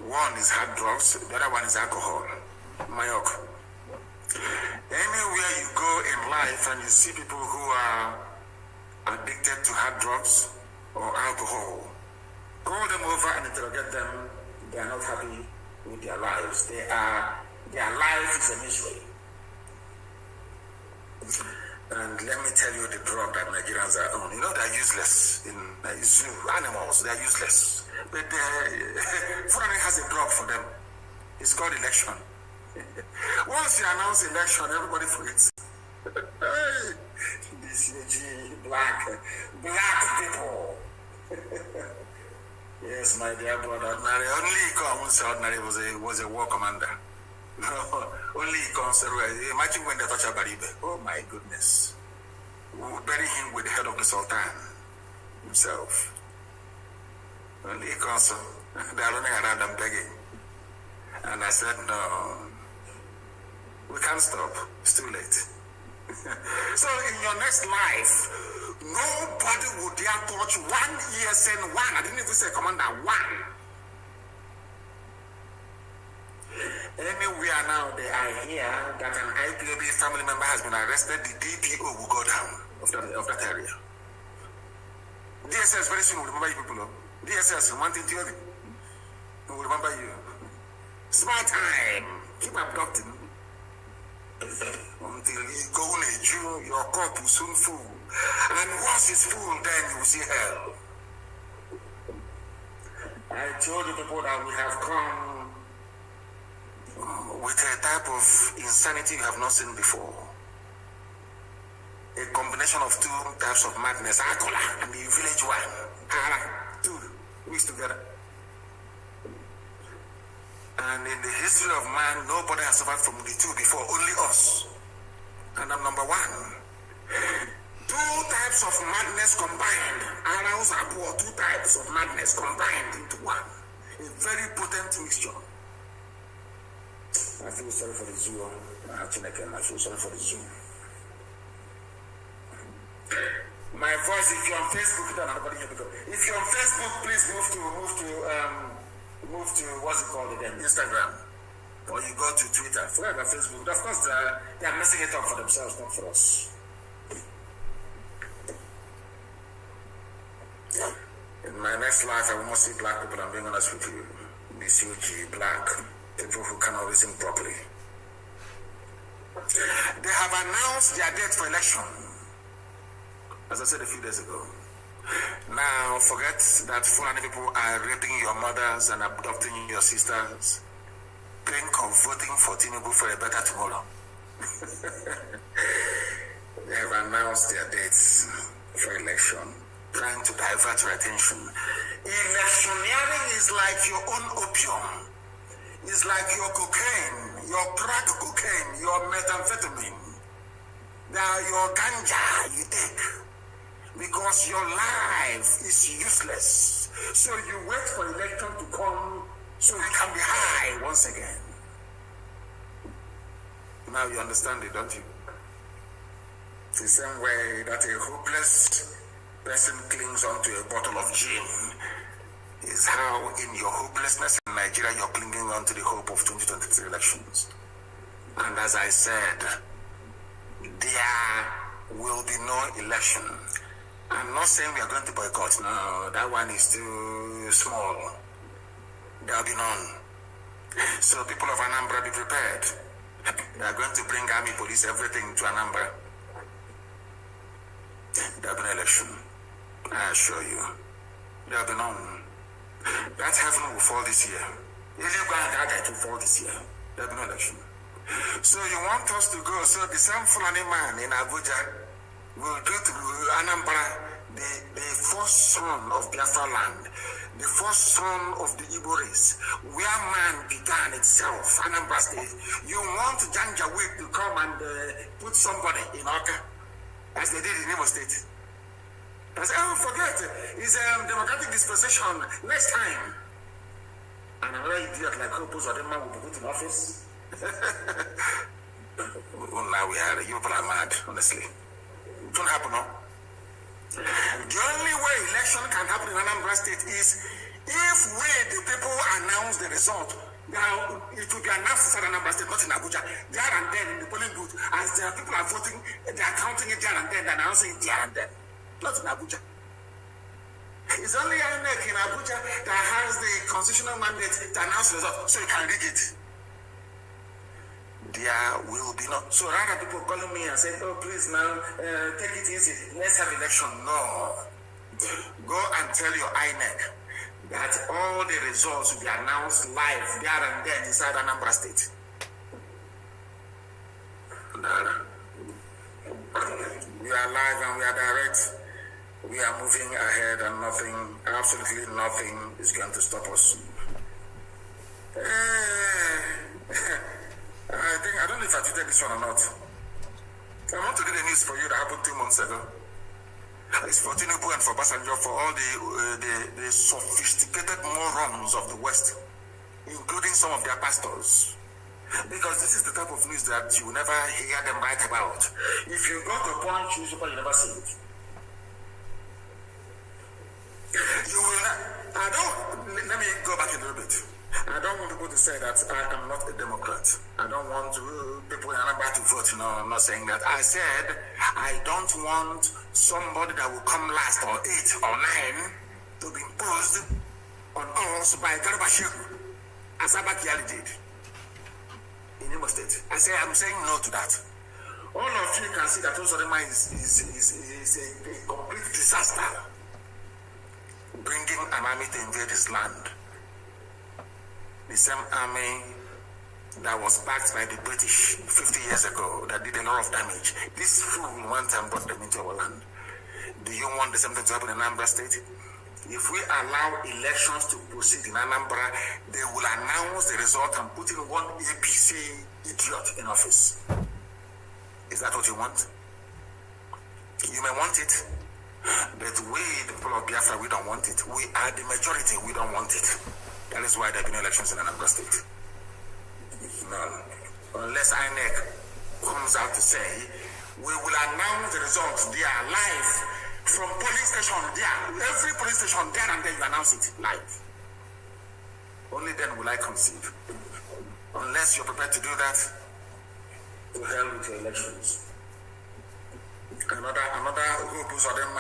One is hard drugs, the other one is alcohol. Mayok. Anywhere you go in life and you see people who are addicted to hard drugs or alcohol, call them over and interrogate them. They are not happy with their lives. Their life is a misery. And let me tell you the drug that Nigerians are on. You know, they're useless in zoo animals. They're useless. But Fulani has a drug for them. It's called election. Once you announce election, everybody forgets. Hey, this black people. Yes, my dear brother. Ordinary was a war commander. Only imagine when they touch Abaribe. Oh my goodness. We would bury him with the head of the Sultan himself. Only council. They are running around and begging. And I said, no, we can't stop. It's too late. So in your next life, nobody would dare touch one ESN one. I didn't even say commander one. Anywhere now they are here that an IPOB family member has been arrested, the DPO will go down of that area. DSS very soon will remember you people. DSS, one thing to you, will remember you. Small time, keep abducting until you go in a Jew, your cup will soon full. And once it's full, then you will see hell. I told you people that we have come with a type of insanity you have not seen before. A combination of two types of madness, Akola and the village one. Two mixed together. And in the history of man, nobody has suffered from the two before, only us. And I'm number one. Two types of madness combined. Arouse are poor, two types of madness combined into one. A very potent mixture. I feel sorry for the zoo. I feel sorry for the zoo. My voice, if you're on Facebook, if you're on Facebook, please move to what's it called again? Instagram. Or you go to Twitter. Forget about Facebook. Of course, they are messing it up for themselves, not for us. In my next life, I will not see black people. I'm being honest with you. BCG, black. People who cannot listen properly. They have announced their date for election, as I said a few days ago. Now, forget that Fulani people are raping your mothers and abducting your sisters. Think of voting for Tinubu for a better tomorrow. They have announced their dates for election, trying to divert your attention. Electioneering is like your own opium. It's like your cocaine, your crack cocaine, your methamphetamine. Now your ganja you take. Because your life is useless. So you wait for election to come so you can be high once again. Now you understand it, don't you? It's the same way that a hopeless person clings onto a bottle of gin is how in your hopelessness in Nigeria you're clinging on to the hope of 2023 elections. And as I said, there will be no election. I'm not saying we are going to boycott. No, that one is too small. There will be none. So people of Anambra, be prepared. They are going to bring army, police, everything to Anambra. There will be no election. I assure you. There will be none. That heaven will fall this year. That will fall this year. There will be no election. So you want us to go. So the same Fulani man in Abuja will go to Anambra, the first son of Biafra land, the first son of the Igbo race, where man began itself, Anambra State. You want Janjaweed to come and put somebody in Oka, as they did in Imo State. I said, oh, forget it. It's a democratic dispensation next time. And another idiot like Opus or the man will be put in office. Now we are, you people are mad, honestly. It won't happen, no? The only way election can happen in Anambra State is If we, the people, announce the result, now it will be announced in Anambra State, not in Abuja. There and then in the polling booth, as the people are voting, they are counting it there and then, and announcing it there and then, not in Abuja. It's only INEC in Abuja that has the constitutional mandate to announce the result, so you can rig it. There will be no. So rather people calling me and saying, oh, please now, take it easy, let's have election. No. Go and tell your INEC that all the results will be announced live there and then inside Anambra State. We are live and we are direct. We are moving ahead and nothing, absolutely nothing is going to stop us. I don't know if I tweeted this one or not. I want to read the news for you that happened 2 months ago. It's for Tinubu and for Basanjo, for all the sophisticated morons of the West, including some of their pastors. Because this is the type of news that you will never hear them write about. If you go to Punch newspaper, you never see it. You will not. Let me go back a little bit. I don't want people to say that I am not a Democrat. I don't want people in Anambra to vote. No, I'm not saying that. I said I don't want somebody that will come last or 8 or 9 to be imposed on us by Garba as Abakiali did in Imo State. I'm saying no to that. All of you can see that Ozodema is a complete disaster, bringing an army to invade this land. The same army that was backed by the British 50 years ago that did a lot of damage. This fool went and brought them into our land. Do you want the same thing to happen in Anambra State? If we allow elections to proceed in Anambra, they will announce the result and put in one APC idiot in office. Is that what you want? You may want it, but we, the people of Biafra, we don't want it. We are the majority, we don't want it. That is why there have been elections in Anambra State. No. Unless INEC comes out to say, we will announce the results there live from polling station there. Every polling station there and then you announce it live. Only then will I concede. Unless you're prepared to do that, to hell with your elections. Another group of them.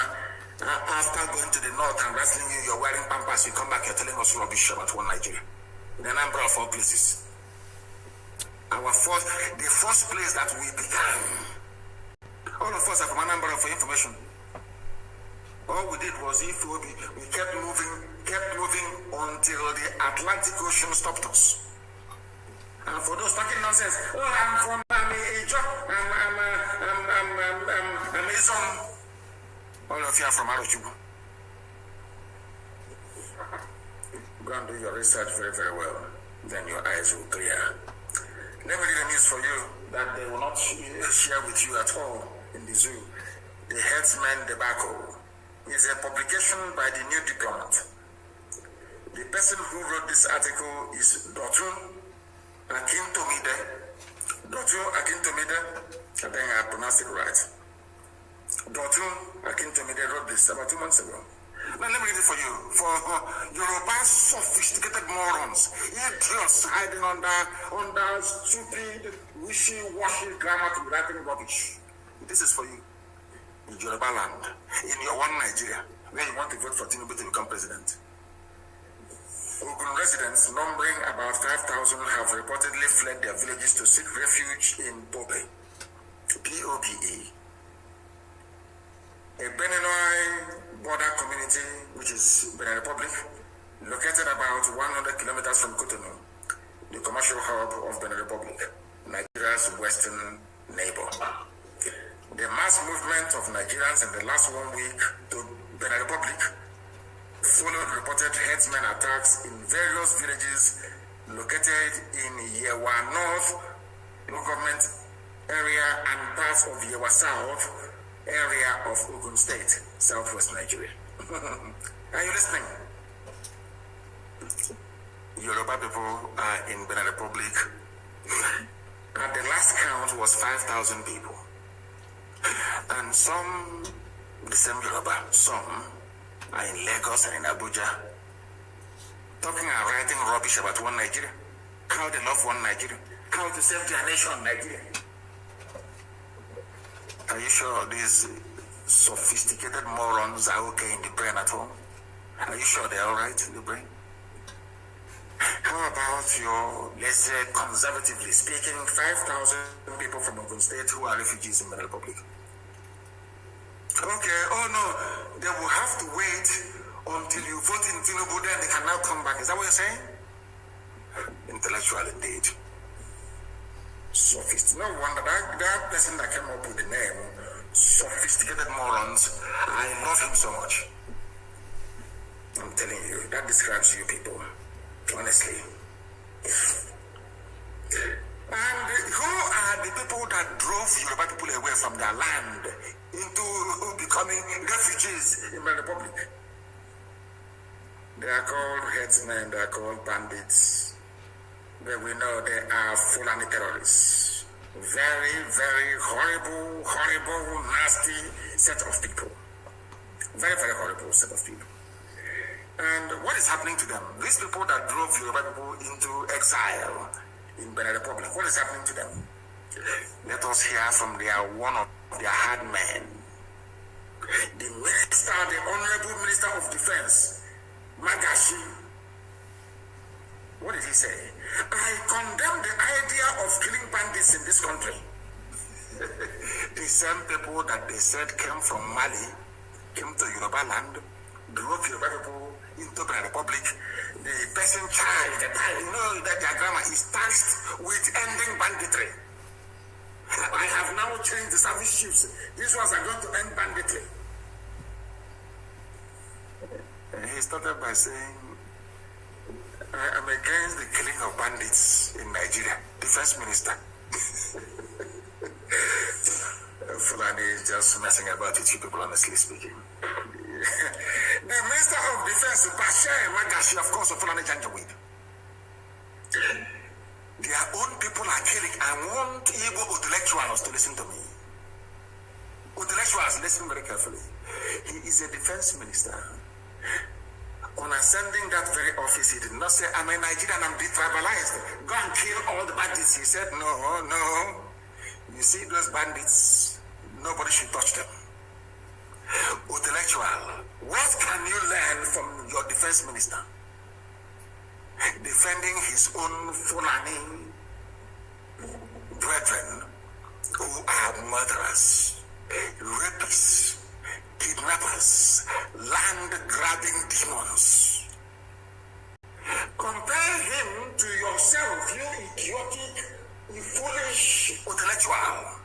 After going to the north and wrestling you, you're wearing pampas, you come back, you're telling us rubbish about one Nigeria. In a number of all places. The first place that we began, all of us have a number of information. All we did was we kept moving until the Atlantic Ocean stopped us. And for those talking nonsense, oh, I'm from I'm a all of you are from Arochubu. Go and do your research very, very well. Then your eyes will clear. Let me read the news for you that they will not share with you at all in the zoo. The Headsman Debacle is a publication by the New Diplomat. The person who wrote this article is Dotun Akintomide. Dotun Akintomide, I think I pronounced it right. Dotun Akintomide wrote this about 2 months ago. Now let me read it for you. For Yoruba's sophisticated morons, idiots hiding under stupid, wishy-washy grammar to writing rubbish. This is for you. In Yoruba land, in your one Nigeria, where you want to vote for Tinubu to become president. Ogun residents numbering about 5,000 have reportedly fled their villages to seek refuge in Bobe, P-O-B-E. A Beninois border community, which is Benin Republic, located about 100 kilometers from Cotonou, the commercial hub of Benin Republic, Nigeria's western neighbor. The mass movement of Nigerians in the last 1 week to Benin Republic followed reported herdsmen attacks in various villages located in Yewa North local government area and parts of Yewa South area of Ogun State, southwest Nigeria. Are you listening? Yoruba people are in Benin Republic. At the last count was 5,000 people. And some, the same Yoruba, some are in Lagos and in Abuja. talking and writing rubbish about one Nigeria, how they love one Nigeria, how to save their nation, Nigeria. Are you sure these sophisticated morons are okay in the brain at home? Are you sure they're all right in the brain? How about your, let's say, conservatively speaking, 5,000 people from Ogun State who are refugees in the Republic? Okay, oh no, they will have to wait until you vote in Tinubu, then they can now come back. Is that what you're saying? Intellectual indeed. No wonder that person that came up with the name, sophisticated morons, I love him so much. I'm telling you, that describes you people, honestly. And who are the people that drove Yoruba people away from their land into becoming refugees in the Republic? They are called headsmen, they are called bandits. But we know they are Fulani terrorists. Very, very horrible, nasty set of people. Very, very horrible set of people. And what is happening to them? These people that drove Yoruba people into exile in Benin Republic, what is happening to them? Let us hear from one of their hard men. The minister, the Honorable Minister of Defense, Magashi. What did he say? I condemn the idea of killing bandits in this country. The same people that they said came from Mali, came to Yoruba land, drove Yoruba people into the Republic. The person child, you know that their grammar is tasked with ending banditry. I have now changed the service chiefs. These ones are going to end banditry. And he started by saying, I am against the killing of bandits in Nigeria. Defense Minister. Fulani is just messing about with you people, honestly speaking. The Minister of Defense, Bashir Magashi, of course, of Fulani Janjaweed. Their own people are killing. I want Igbo intellectuals to listen to me. Intellectuals, listen very carefully. He is a defense minister. On ascending that very office, he did not say, I'm a Nigerian, I'm detribalized. Go and kill all the bandits. He said, no. You see those bandits, nobody should touch them. Intellectual, what can you learn from your defense minister? Defending his own Fulani brethren who are murderers, rapists, kidnappers, land-grabbing demons. Compare him to yourself, you idiotic, you foolish intellectual,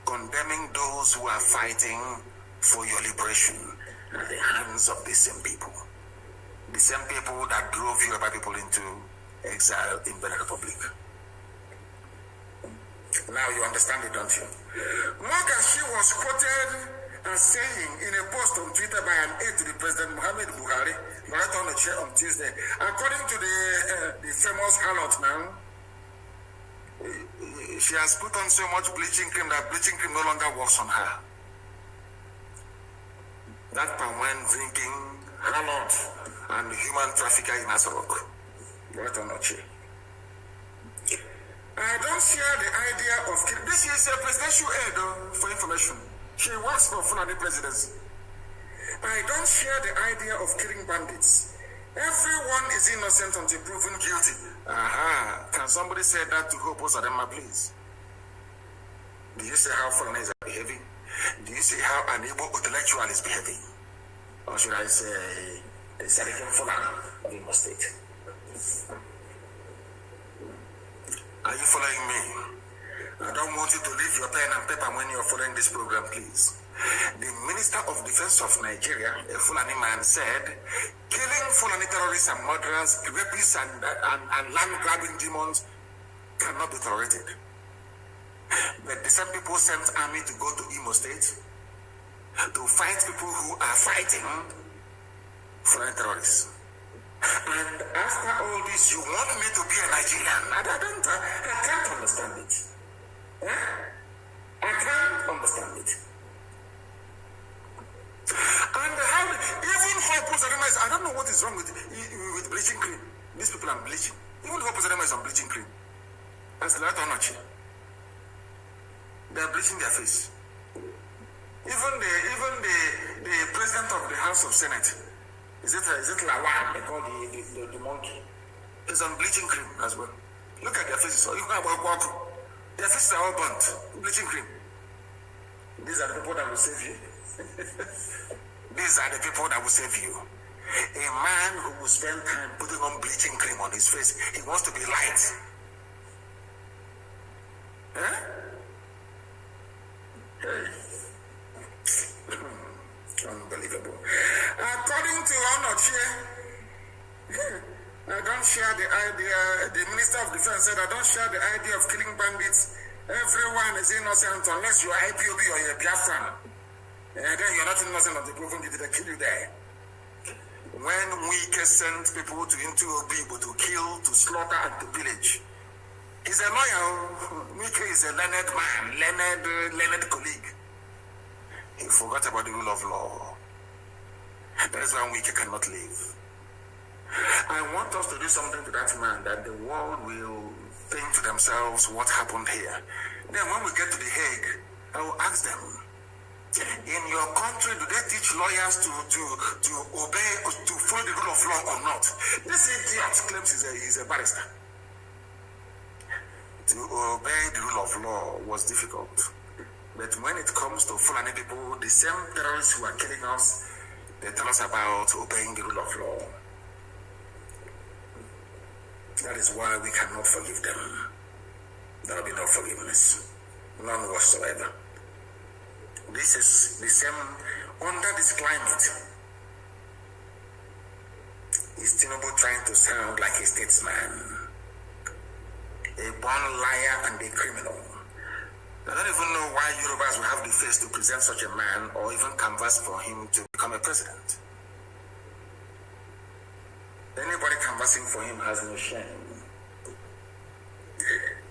condemning those who are fighting for your liberation at the hands of the same people. The same people that drove Yoruba people into exile in Benin Republic. Now you understand it, don't you? Magashi was quoted as saying in a post on Twitter by an aide to the President Muhammad Buhari, right on the chair on Tuesday, according to the famous harlot now, she has put on so much bleaching cream that bleaching cream no longer works on her. That palm wine drinking harlot and human trafficker in Asarok, right on the chair. I don't share the idea of killing. This is a presidential aide for information. She works for Fulani presidency. I don't share the idea of killing bandits. Everyone is innocent until proven guilty. Can somebody say that to Hope Ozadema, please? Do you see how Fulani is behaving? Do you see how an Igbo intellectual is behaving? Or should I say, the Serikin Fulani of Imo State? Are you following me? I don't want you to leave your pen and paper when you're following this program, please. The Minister of Defense of Nigeria, a Fulani man, said, killing Fulani terrorists and murderers, rapists and land-grabbing demons cannot be tolerated. But the same people sent army to go to Imo State to fight people who are fighting Fulani terrorists. And after all this, you want me to be a Nigerian? I can't understand it. I can't understand it. And how, even Hope I don't know what is wrong with bleaching cream. These people are bleaching. Even the opposite is on bleaching cream. That's a lot of noche. They are bleaching their face. Even the president of the House of Senate, is it Lawan? They call the monkey. Is on bleaching cream as well. Look at their faces. So you can their faces are all burnt. Bleaching cream. These are the people that will save you. These are the people that will save you. A man who will spend time putting on bleaching cream on his face, he wants to be light. Huh? Hey. Unbelievable. According to Onochie, I don't share the idea. The Minister of Defense said, I don't share the idea of killing bandits. Everyone is innocent unless you are IPOB or you're Biafran. And then you're not innocent of the proven duty that kill you there. When Wike sent people into OBI-IGBO to kill, to slaughter, and to pillage, he's a lawyer. Wike is a learned man, learned colleague. He forgot about the rule of law. That is why Wike cannot live. I want us to do something to that man that the world will think to themselves what happened here. Then when we get to The Hague, I will ask them, in your country, do they teach lawyers to obey, to follow the rule of law or not? This idiot claims he's a barrister. To obey the rule of law was difficult. But when it comes to Fulani people, the same terrorists who are killing us, they tell us about obeying the rule of law. That is why we cannot forgive them. There will be no forgiveness. None whatsoever. This is the same, under this climate, is Tinubu trying to sound like a statesman, a born liar and a criminal. I don't even know why Yorubas will have the face to present such a man or even canvass for him to become a president. Anybody canvassing for him has no shame.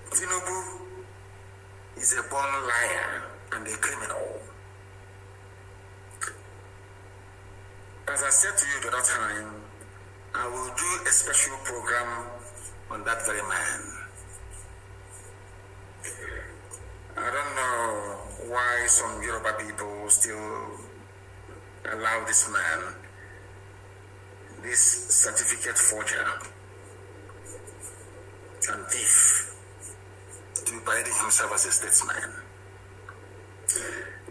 Tinubu is a born liar and a criminal. As I said to you the other time, I will do a special program on that very man. I don't know why some Yoruba people still allow this man, this certificate forger and thief, to be parading himself as a statesman.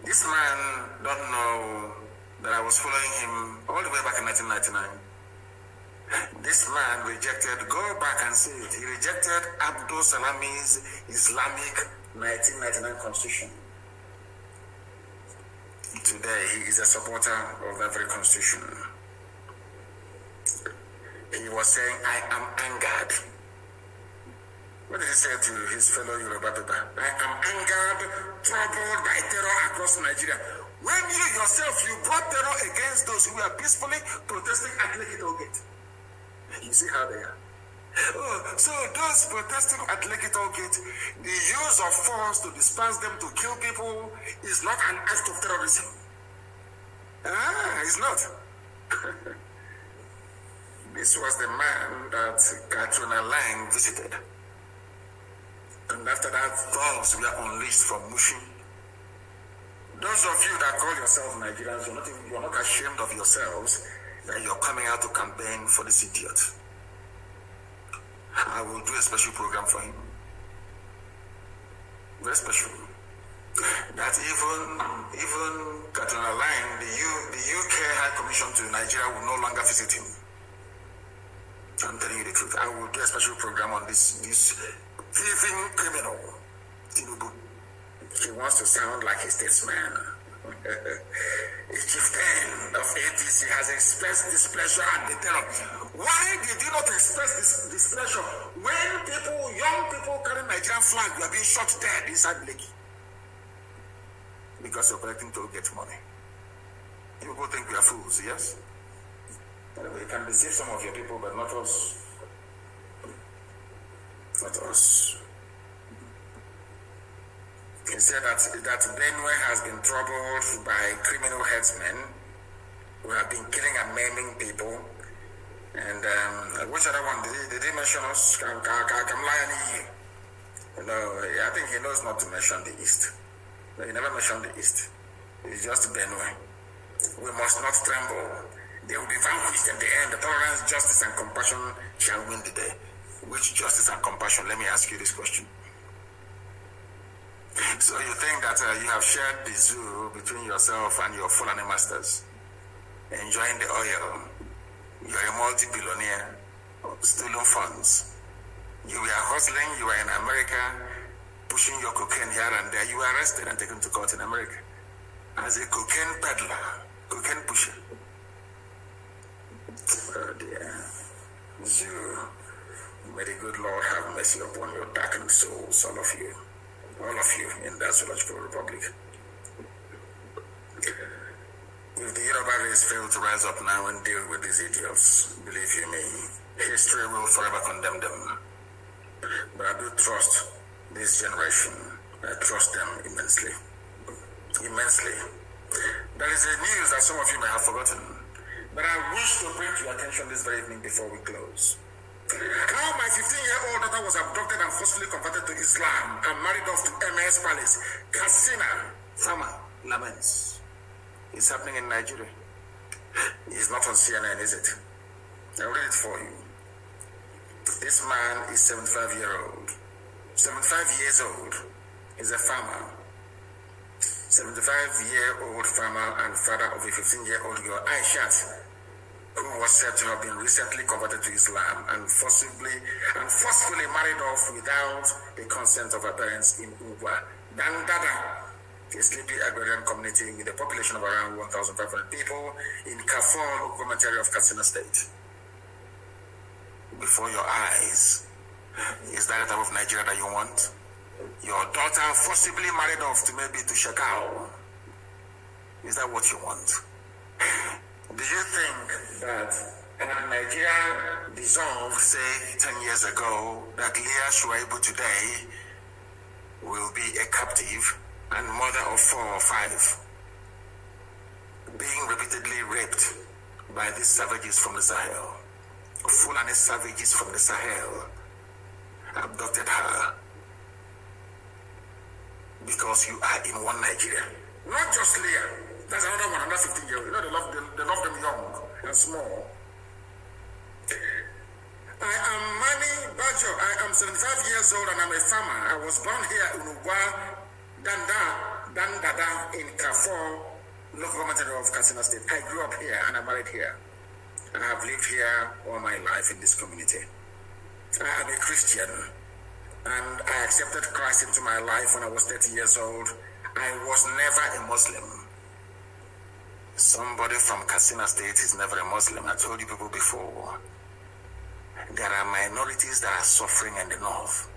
This man don't know that I was following him all the way back in 1999. This man rejected, go back and see it, he rejected Abdul Salami's Islamic 1999 constitution. Today, he is a supporter of that very constitution. He was saying, I am angered. What did he say to his fellow Yoruba people? I am angered, troubled by terror across Nigeria. When you yourself, you brought terror against those who were peacefully protesting at Lekki Gate. You see how they are. Oh, so those protesting at Lekki Gate, the use of force to disperse them, to kill people, is not an act of terrorism. It's not. This was the man that Katrina Lang visited. And after that, dogs were unleashed from Mushin. Those of you that call yourselves Nigerians, you're not ashamed of yourselves that you're coming out to campaign for this idiot. I will do a special program for him. Very special. That even Katrina Lang, the UK High Commission to Nigeria, will no longer visit him. I'm telling you the truth. I will do a special program on this thieving criminal, Tinubu. He wants to sound like a statesman. A chieftain of APC has expressed displeasure at the terror. Why did you not express this displeasure when young people carrying Nigerian flag were being shot dead inside Lekki? Because you're collecting to get money. You people think we are fools, yes? Anyway, you can deceive some of your people, but not us. Not us. He said that Benue has been troubled by criminal headsmen who have been killing and maiming people. And which other one? Did he mention us? No, I think he knows not to mention the East. No, he never mentioned the East. It's just Benue. We must not tremble. They will be vanquished in the end. The tolerance, justice, and compassion shall win the day. Which justice and compassion? Let me ask you this question. So you think that you have shared the zoo between yourself and your Fulani masters, enjoying the oil. You're a multi-billionaire, stealing funds. You were hustling, you were in America, pushing your cocaine here and there. You were arrested and taken to court in America as a cocaine peddler, cocaine pusher. Oh dear. Zoo, may the good Lord have mercy upon your darkened souls, all of you in that zoological republic. If the Yoruba race fail to rise up now and deal with these idiots, believe you me, history will forever condemn them. But I do trust this generation. I trust them immensely. Immensely. There is a news that some of you may have forgotten, but I wish to bring to your attention this very evening before we close. How my 15-year-old daughter was abducted and forcibly converted to Islam and married off to MS Palace. Katsina farmer laments. It's happening in Nigeria. It's not on CNN, is it? I'll read it for you. This man is 75 years old. He's a farmer. 75-year-old farmer and father of a 15-year-old girl, Aishat, who was said to have been recently converted to Islam and forcefully married off without the consent of her parents in Uba, Dandada, a sleepy agrarian community with a population of around 1,500 people in Kafur, government area of Katsina State. Before your eyes, is that the type of Nigeria that you want? Your daughter forcibly married off to maybe to Shakao. Is that what you want? Do you think that had Nigeria dissolved, say, 10 years ago, that Leah Shuaibu today will be a captive and mother of 4 or 5, being repeatedly raped by these savages from the Sahel? Fulani savages from the Sahel abducted her because you are in one Nigeria. Not just Leah. That's another one, another 15-year-old. You know, they love them young and small. I am Mani Bajo. I am 75 years old and I'm a farmer. I was born here in Uwa, Dandada in Kafur, local government area of Katsina State. I grew up here and I married here. I have lived here all my life in this community. I am a Christian and I accepted Christ into my life when I was 30 years old. I was never a Muslim. Somebody from Katsina State is never a Muslim. I told you people before. There are minorities that are suffering in the north.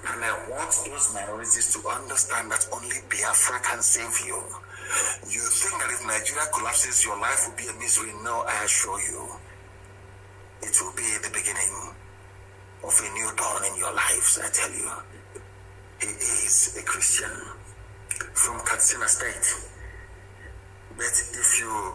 And I want those minorities to understand that only Biafra can save you. You think that if Nigeria collapses, your life will be a misery? No, I assure you. It will be the beginning of a new dawn in your lives, I tell you. He is a Christian from Katsina State. But if you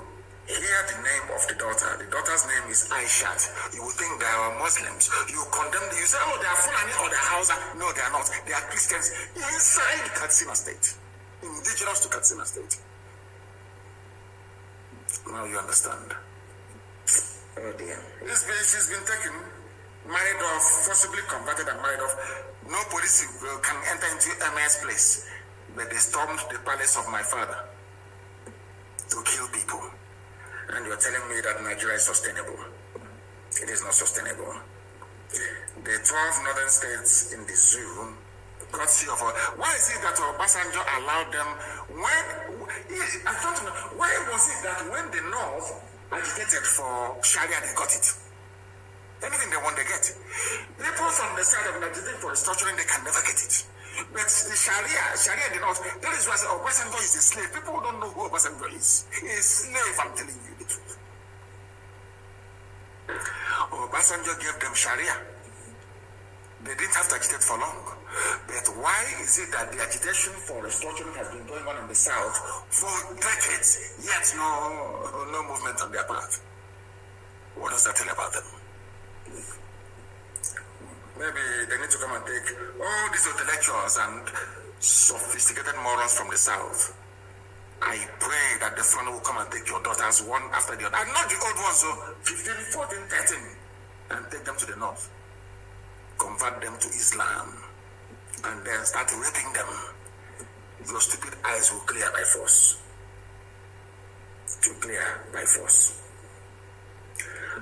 hear the name of the daughter's name is Aishat, you will think they are Muslims. You condemn them, you say, oh, they are Fulani or they are Hausa. No, they are not. They are Christians inside Katsina State. Indigenous to Katsina State. Now you understand. Oh dear. She's been taken, married off, forcibly converted and married off. No police can enter into MS place. But they stormed the palace of my father to kill people. And you're telling me that Nigeria is sustainable. It is not sustainable. The 12 northern states in the zoo, courtesy of why is it that Obasanjo allowed them I don't know, why was it that when the North agitated for Sharia, they got it? Anything they want, they get. People from the side of agitating for restructuring, they can never get it. But the Sharia did not. That is why Obasanjo is a slave. People don't know who Obasanjo is. He is a slave, I'm telling you the truth. Obasanjo gave them Sharia. They didn't have to agitate for long. But why is it that the agitation for restructuring has been going on in the South for decades, yet no movement on their part? What does that tell about them? Maybe they need to come and take all these intellectuals and sophisticated morons from the South. I pray that the front will come and take your daughters one after the other. And not the old ones, so 15, 14, 13, and take them to the north. Convert them to Islam. And then start raping them. Your stupid eyes will clear by force. To clear by force.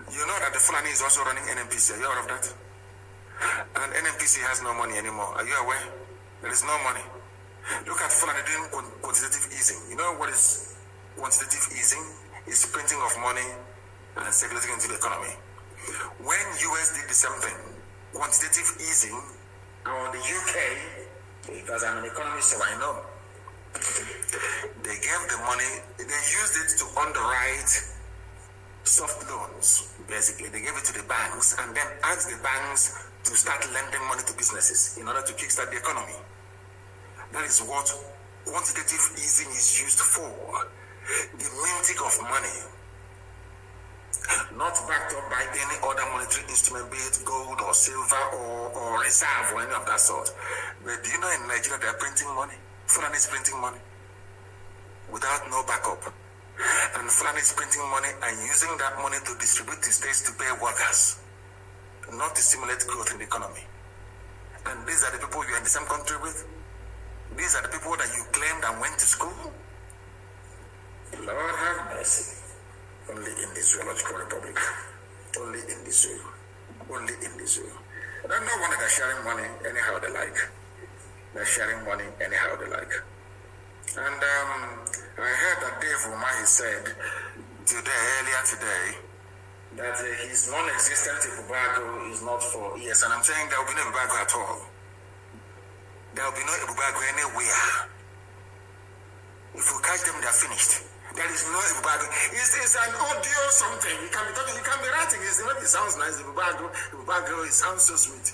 You know that the Fulani is also running NNPC. Are you aware of that? And NNPC has no money anymore. Are you aware? There is no money. Look at Fulani doing quantitative easing. You know what is quantitative easing? It's printing of money and circulating into the economy. When US did the same thing, quantitative easing, or the UK, because I'm an economist, so I know, they gave the money, they used it to underwrite soft loans, basically. They gave it to the banks and then asked the banks to start lending money to businesses in order to kickstart the economy. That is what quantitative easing is used for. The minting of money. Not backed up by any other monetary instrument, be it gold or silver or reserve or any of that sort. But do you know in Nigeria they are printing money? Fulani is printing money without no backup. And Fulani is printing money and using that money to distribute to states to pay workers, not to stimulate growth in the economy. And these are the people you are in the same country with. These are the people that you claimed and went to school. Lord have mercy. Only in the Zoological Republic. Only in the zoo. Only in the zoo. I don't know whether they're sharing money anyhow they like. They're sharing money anyhow they like. And I heard that Dave Umahi said earlier today, that his non-existent Ibubago is not for years. And I'm saying there will be no Ibubago at all. There will be no Ibubago anywhere. If you catch them, they're finished. There is no Ibubago. It's an audio something. You can be talking, you can be writing. It sounds nice. Ibubago, it sounds so sweet.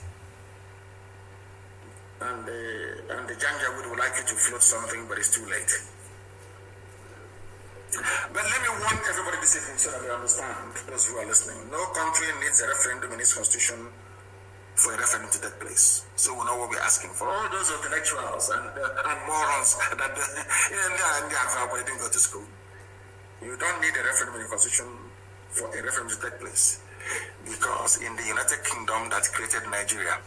And the Janjaweed would like you to float something, but it's too late. But let me warn everybody this evening so that they understand, those who are listening. No country needs a referendum in its constitution for a referendum to take place. So we know what we're asking for. All those intellectuals and morons that they didn't go to school. You don't need a referendum in your constitution for a referendum to take place. Because in the United Kingdom that created Nigeria,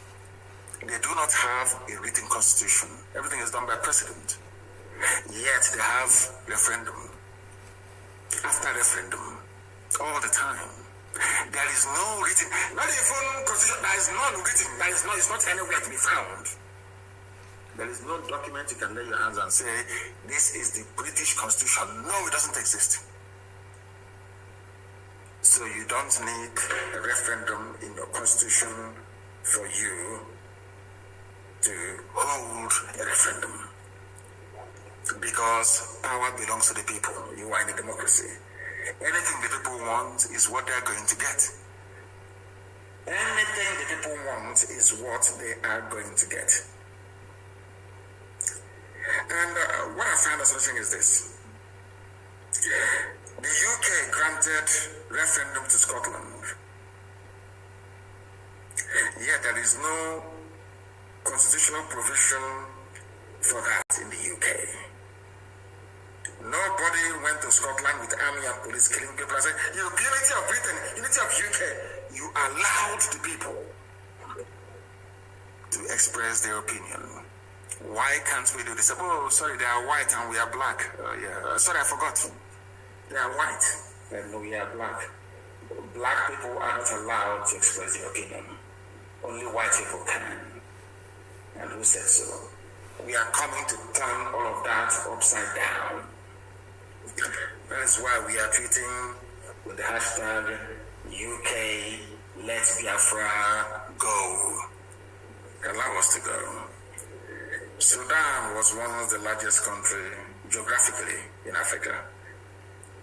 they do not have a written constitution. Everything is done by precedent. Yet they have referendum after referendum all the time. There is no written, not even constitution, there is none written, it's not anywhere to be found. There is no document you can lay your hands and say, this is the British Constitution. No, it doesn't exist. So you don't need a referendum in your constitution for you to hold a referendum. Because power belongs to the people. You are in a democracy. Anything the people want is what they're going to get. Anything the people want is what they are going to get. And what I find astonishing is this. The UK granted referendum to Scotland. Yet there is no constitutional provision for that in the UK. Nobody went to Scotland with army and police killing people and said, you know, unity of Britain, unity of UK. You allowed the people to express their opinion. Why can't we do this? Oh, sorry, they are white and we are black. Sorry, I forgot. They are white and we are black. Black people are not allowed to express their opinion. Only white people can. And who said so? We are coming to turn all of that upside down. That is why we are tweeting with the hashtag UK Let Biafra Go. Allow us to go. Sudan was one of the largest countries geographically in Africa.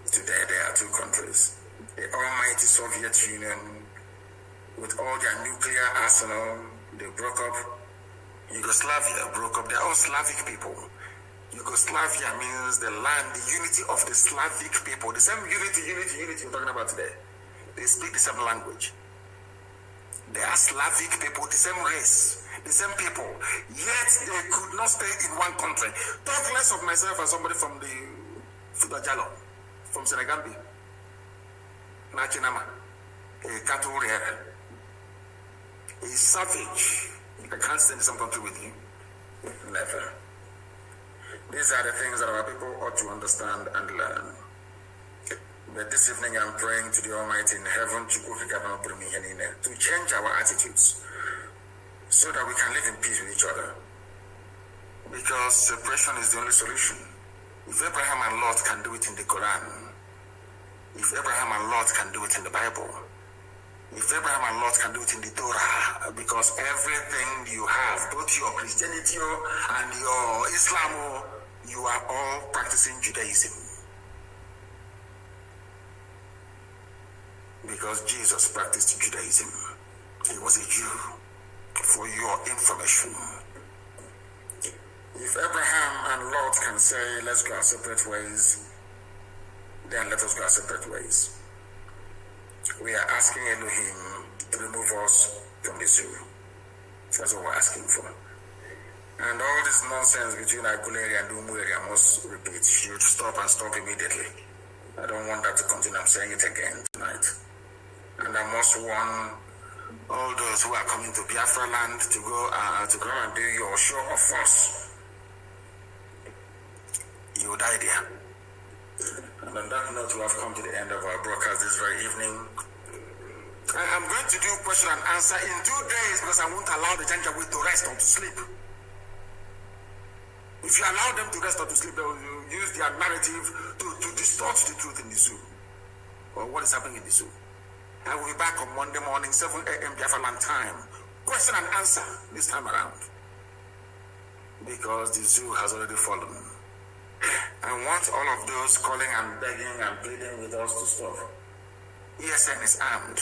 Today there are two countries. The almighty Soviet Union, with all their nuclear arsenal, they broke up Yugoslavia broke up. They are all Slavic people. Yugoslavia means the land, the unity of the Slavic people. The same unity we're talking about today. They speak the same language. They are Slavic people, the same race, the same people. Yet they could not stay in one country. Talk less of myself as somebody from the Fudajalo, from Senegal, Nachinama, a Katurier, a savage. I can't stay in some country with you. Never. These are the things that our people ought to understand and learn. But this evening I'm praying to the Almighty in heaven to change our attitudes so that we can live in peace with each other. Because separation is the only solution. If Abraham and Lot can do it in the Quran, if Abraham and Lot can do it in the Bible, if Abraham and Lot can do it in the Torah, because everything you have, both your Christianity and your Islam, you are all practicing Judaism. Because Jesus practiced Judaism. He was a Jew. For your information. If Abraham and Lot can say, let's go our separate ways, then let us go our separate ways. We are asking Elohim to remove us from the zoo. That's what we're asking for. And all this nonsense between Aguleri and Umweri, I must repeat, should stop and stop immediately. I don't want that to continue. I'm saying it again tonight. And I must warn all those who are coming to Biafra land to go and do your show of force. You will die there. And on that note, we have come to the end of our broadcast this very evening. I'm going to do question and answer in 2 days because I won't allow the Janjaweed to rest or to sleep. If you allow them to rest or to sleep, they will use their narrative to distort the truth in the zoo. Or what is happening in the zoo. I will be back on Monday morning, 7 a.m. Biafra land time. Question and answer this time around. Because the zoo has already fallen. I want all of those calling and begging and pleading with us to stop. ESN is armed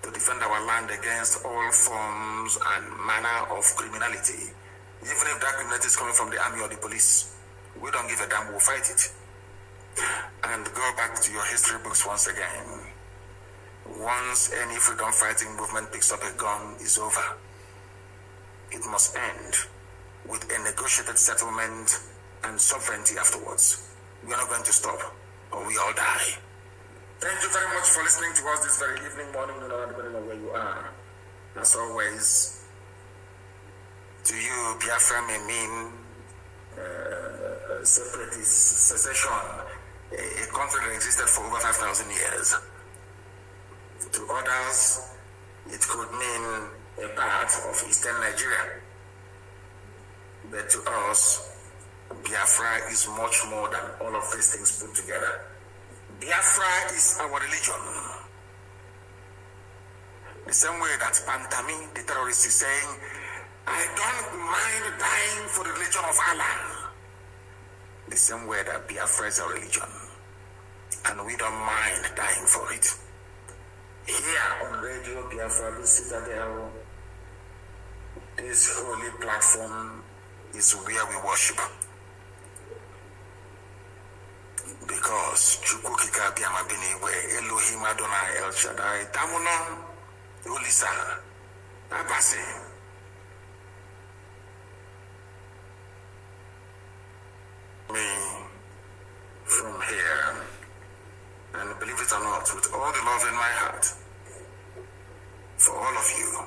to defend our land against all forms and manner of criminality. Even if that criminality is coming from the army or the police, we don't give a damn, we'll fight it. And go back to your history books once again. Once any freedom fighting movement picks up a gun, it's over. It must end with a negotiated settlement and sovereignty afterwards. We are not going to stop, or we all die. Thank you very much for listening to us this very evening, morning, depending on where you are. As always, to you, Biafra may mean separatist secession, a country that existed for over 5,000 years. To others, it could mean a part of Eastern Nigeria. But to us, Biafra is much more than all of these things put together. Biafra is our religion. The same way that Pantami, the terrorist, is saying, I don't mind dying for the religion of Allah. The same way that Biafra is our religion. And we don't mind dying for it. Here on Radio Biafra, this citadel, this holy platform is where we worship. Because Chukwu Kika Biama Biniwe, Elohim Adonai El Shaddai, Tamunon, Ulisa, Abasi. Me from here, and believe it or not, with all the love in my heart, for all of you,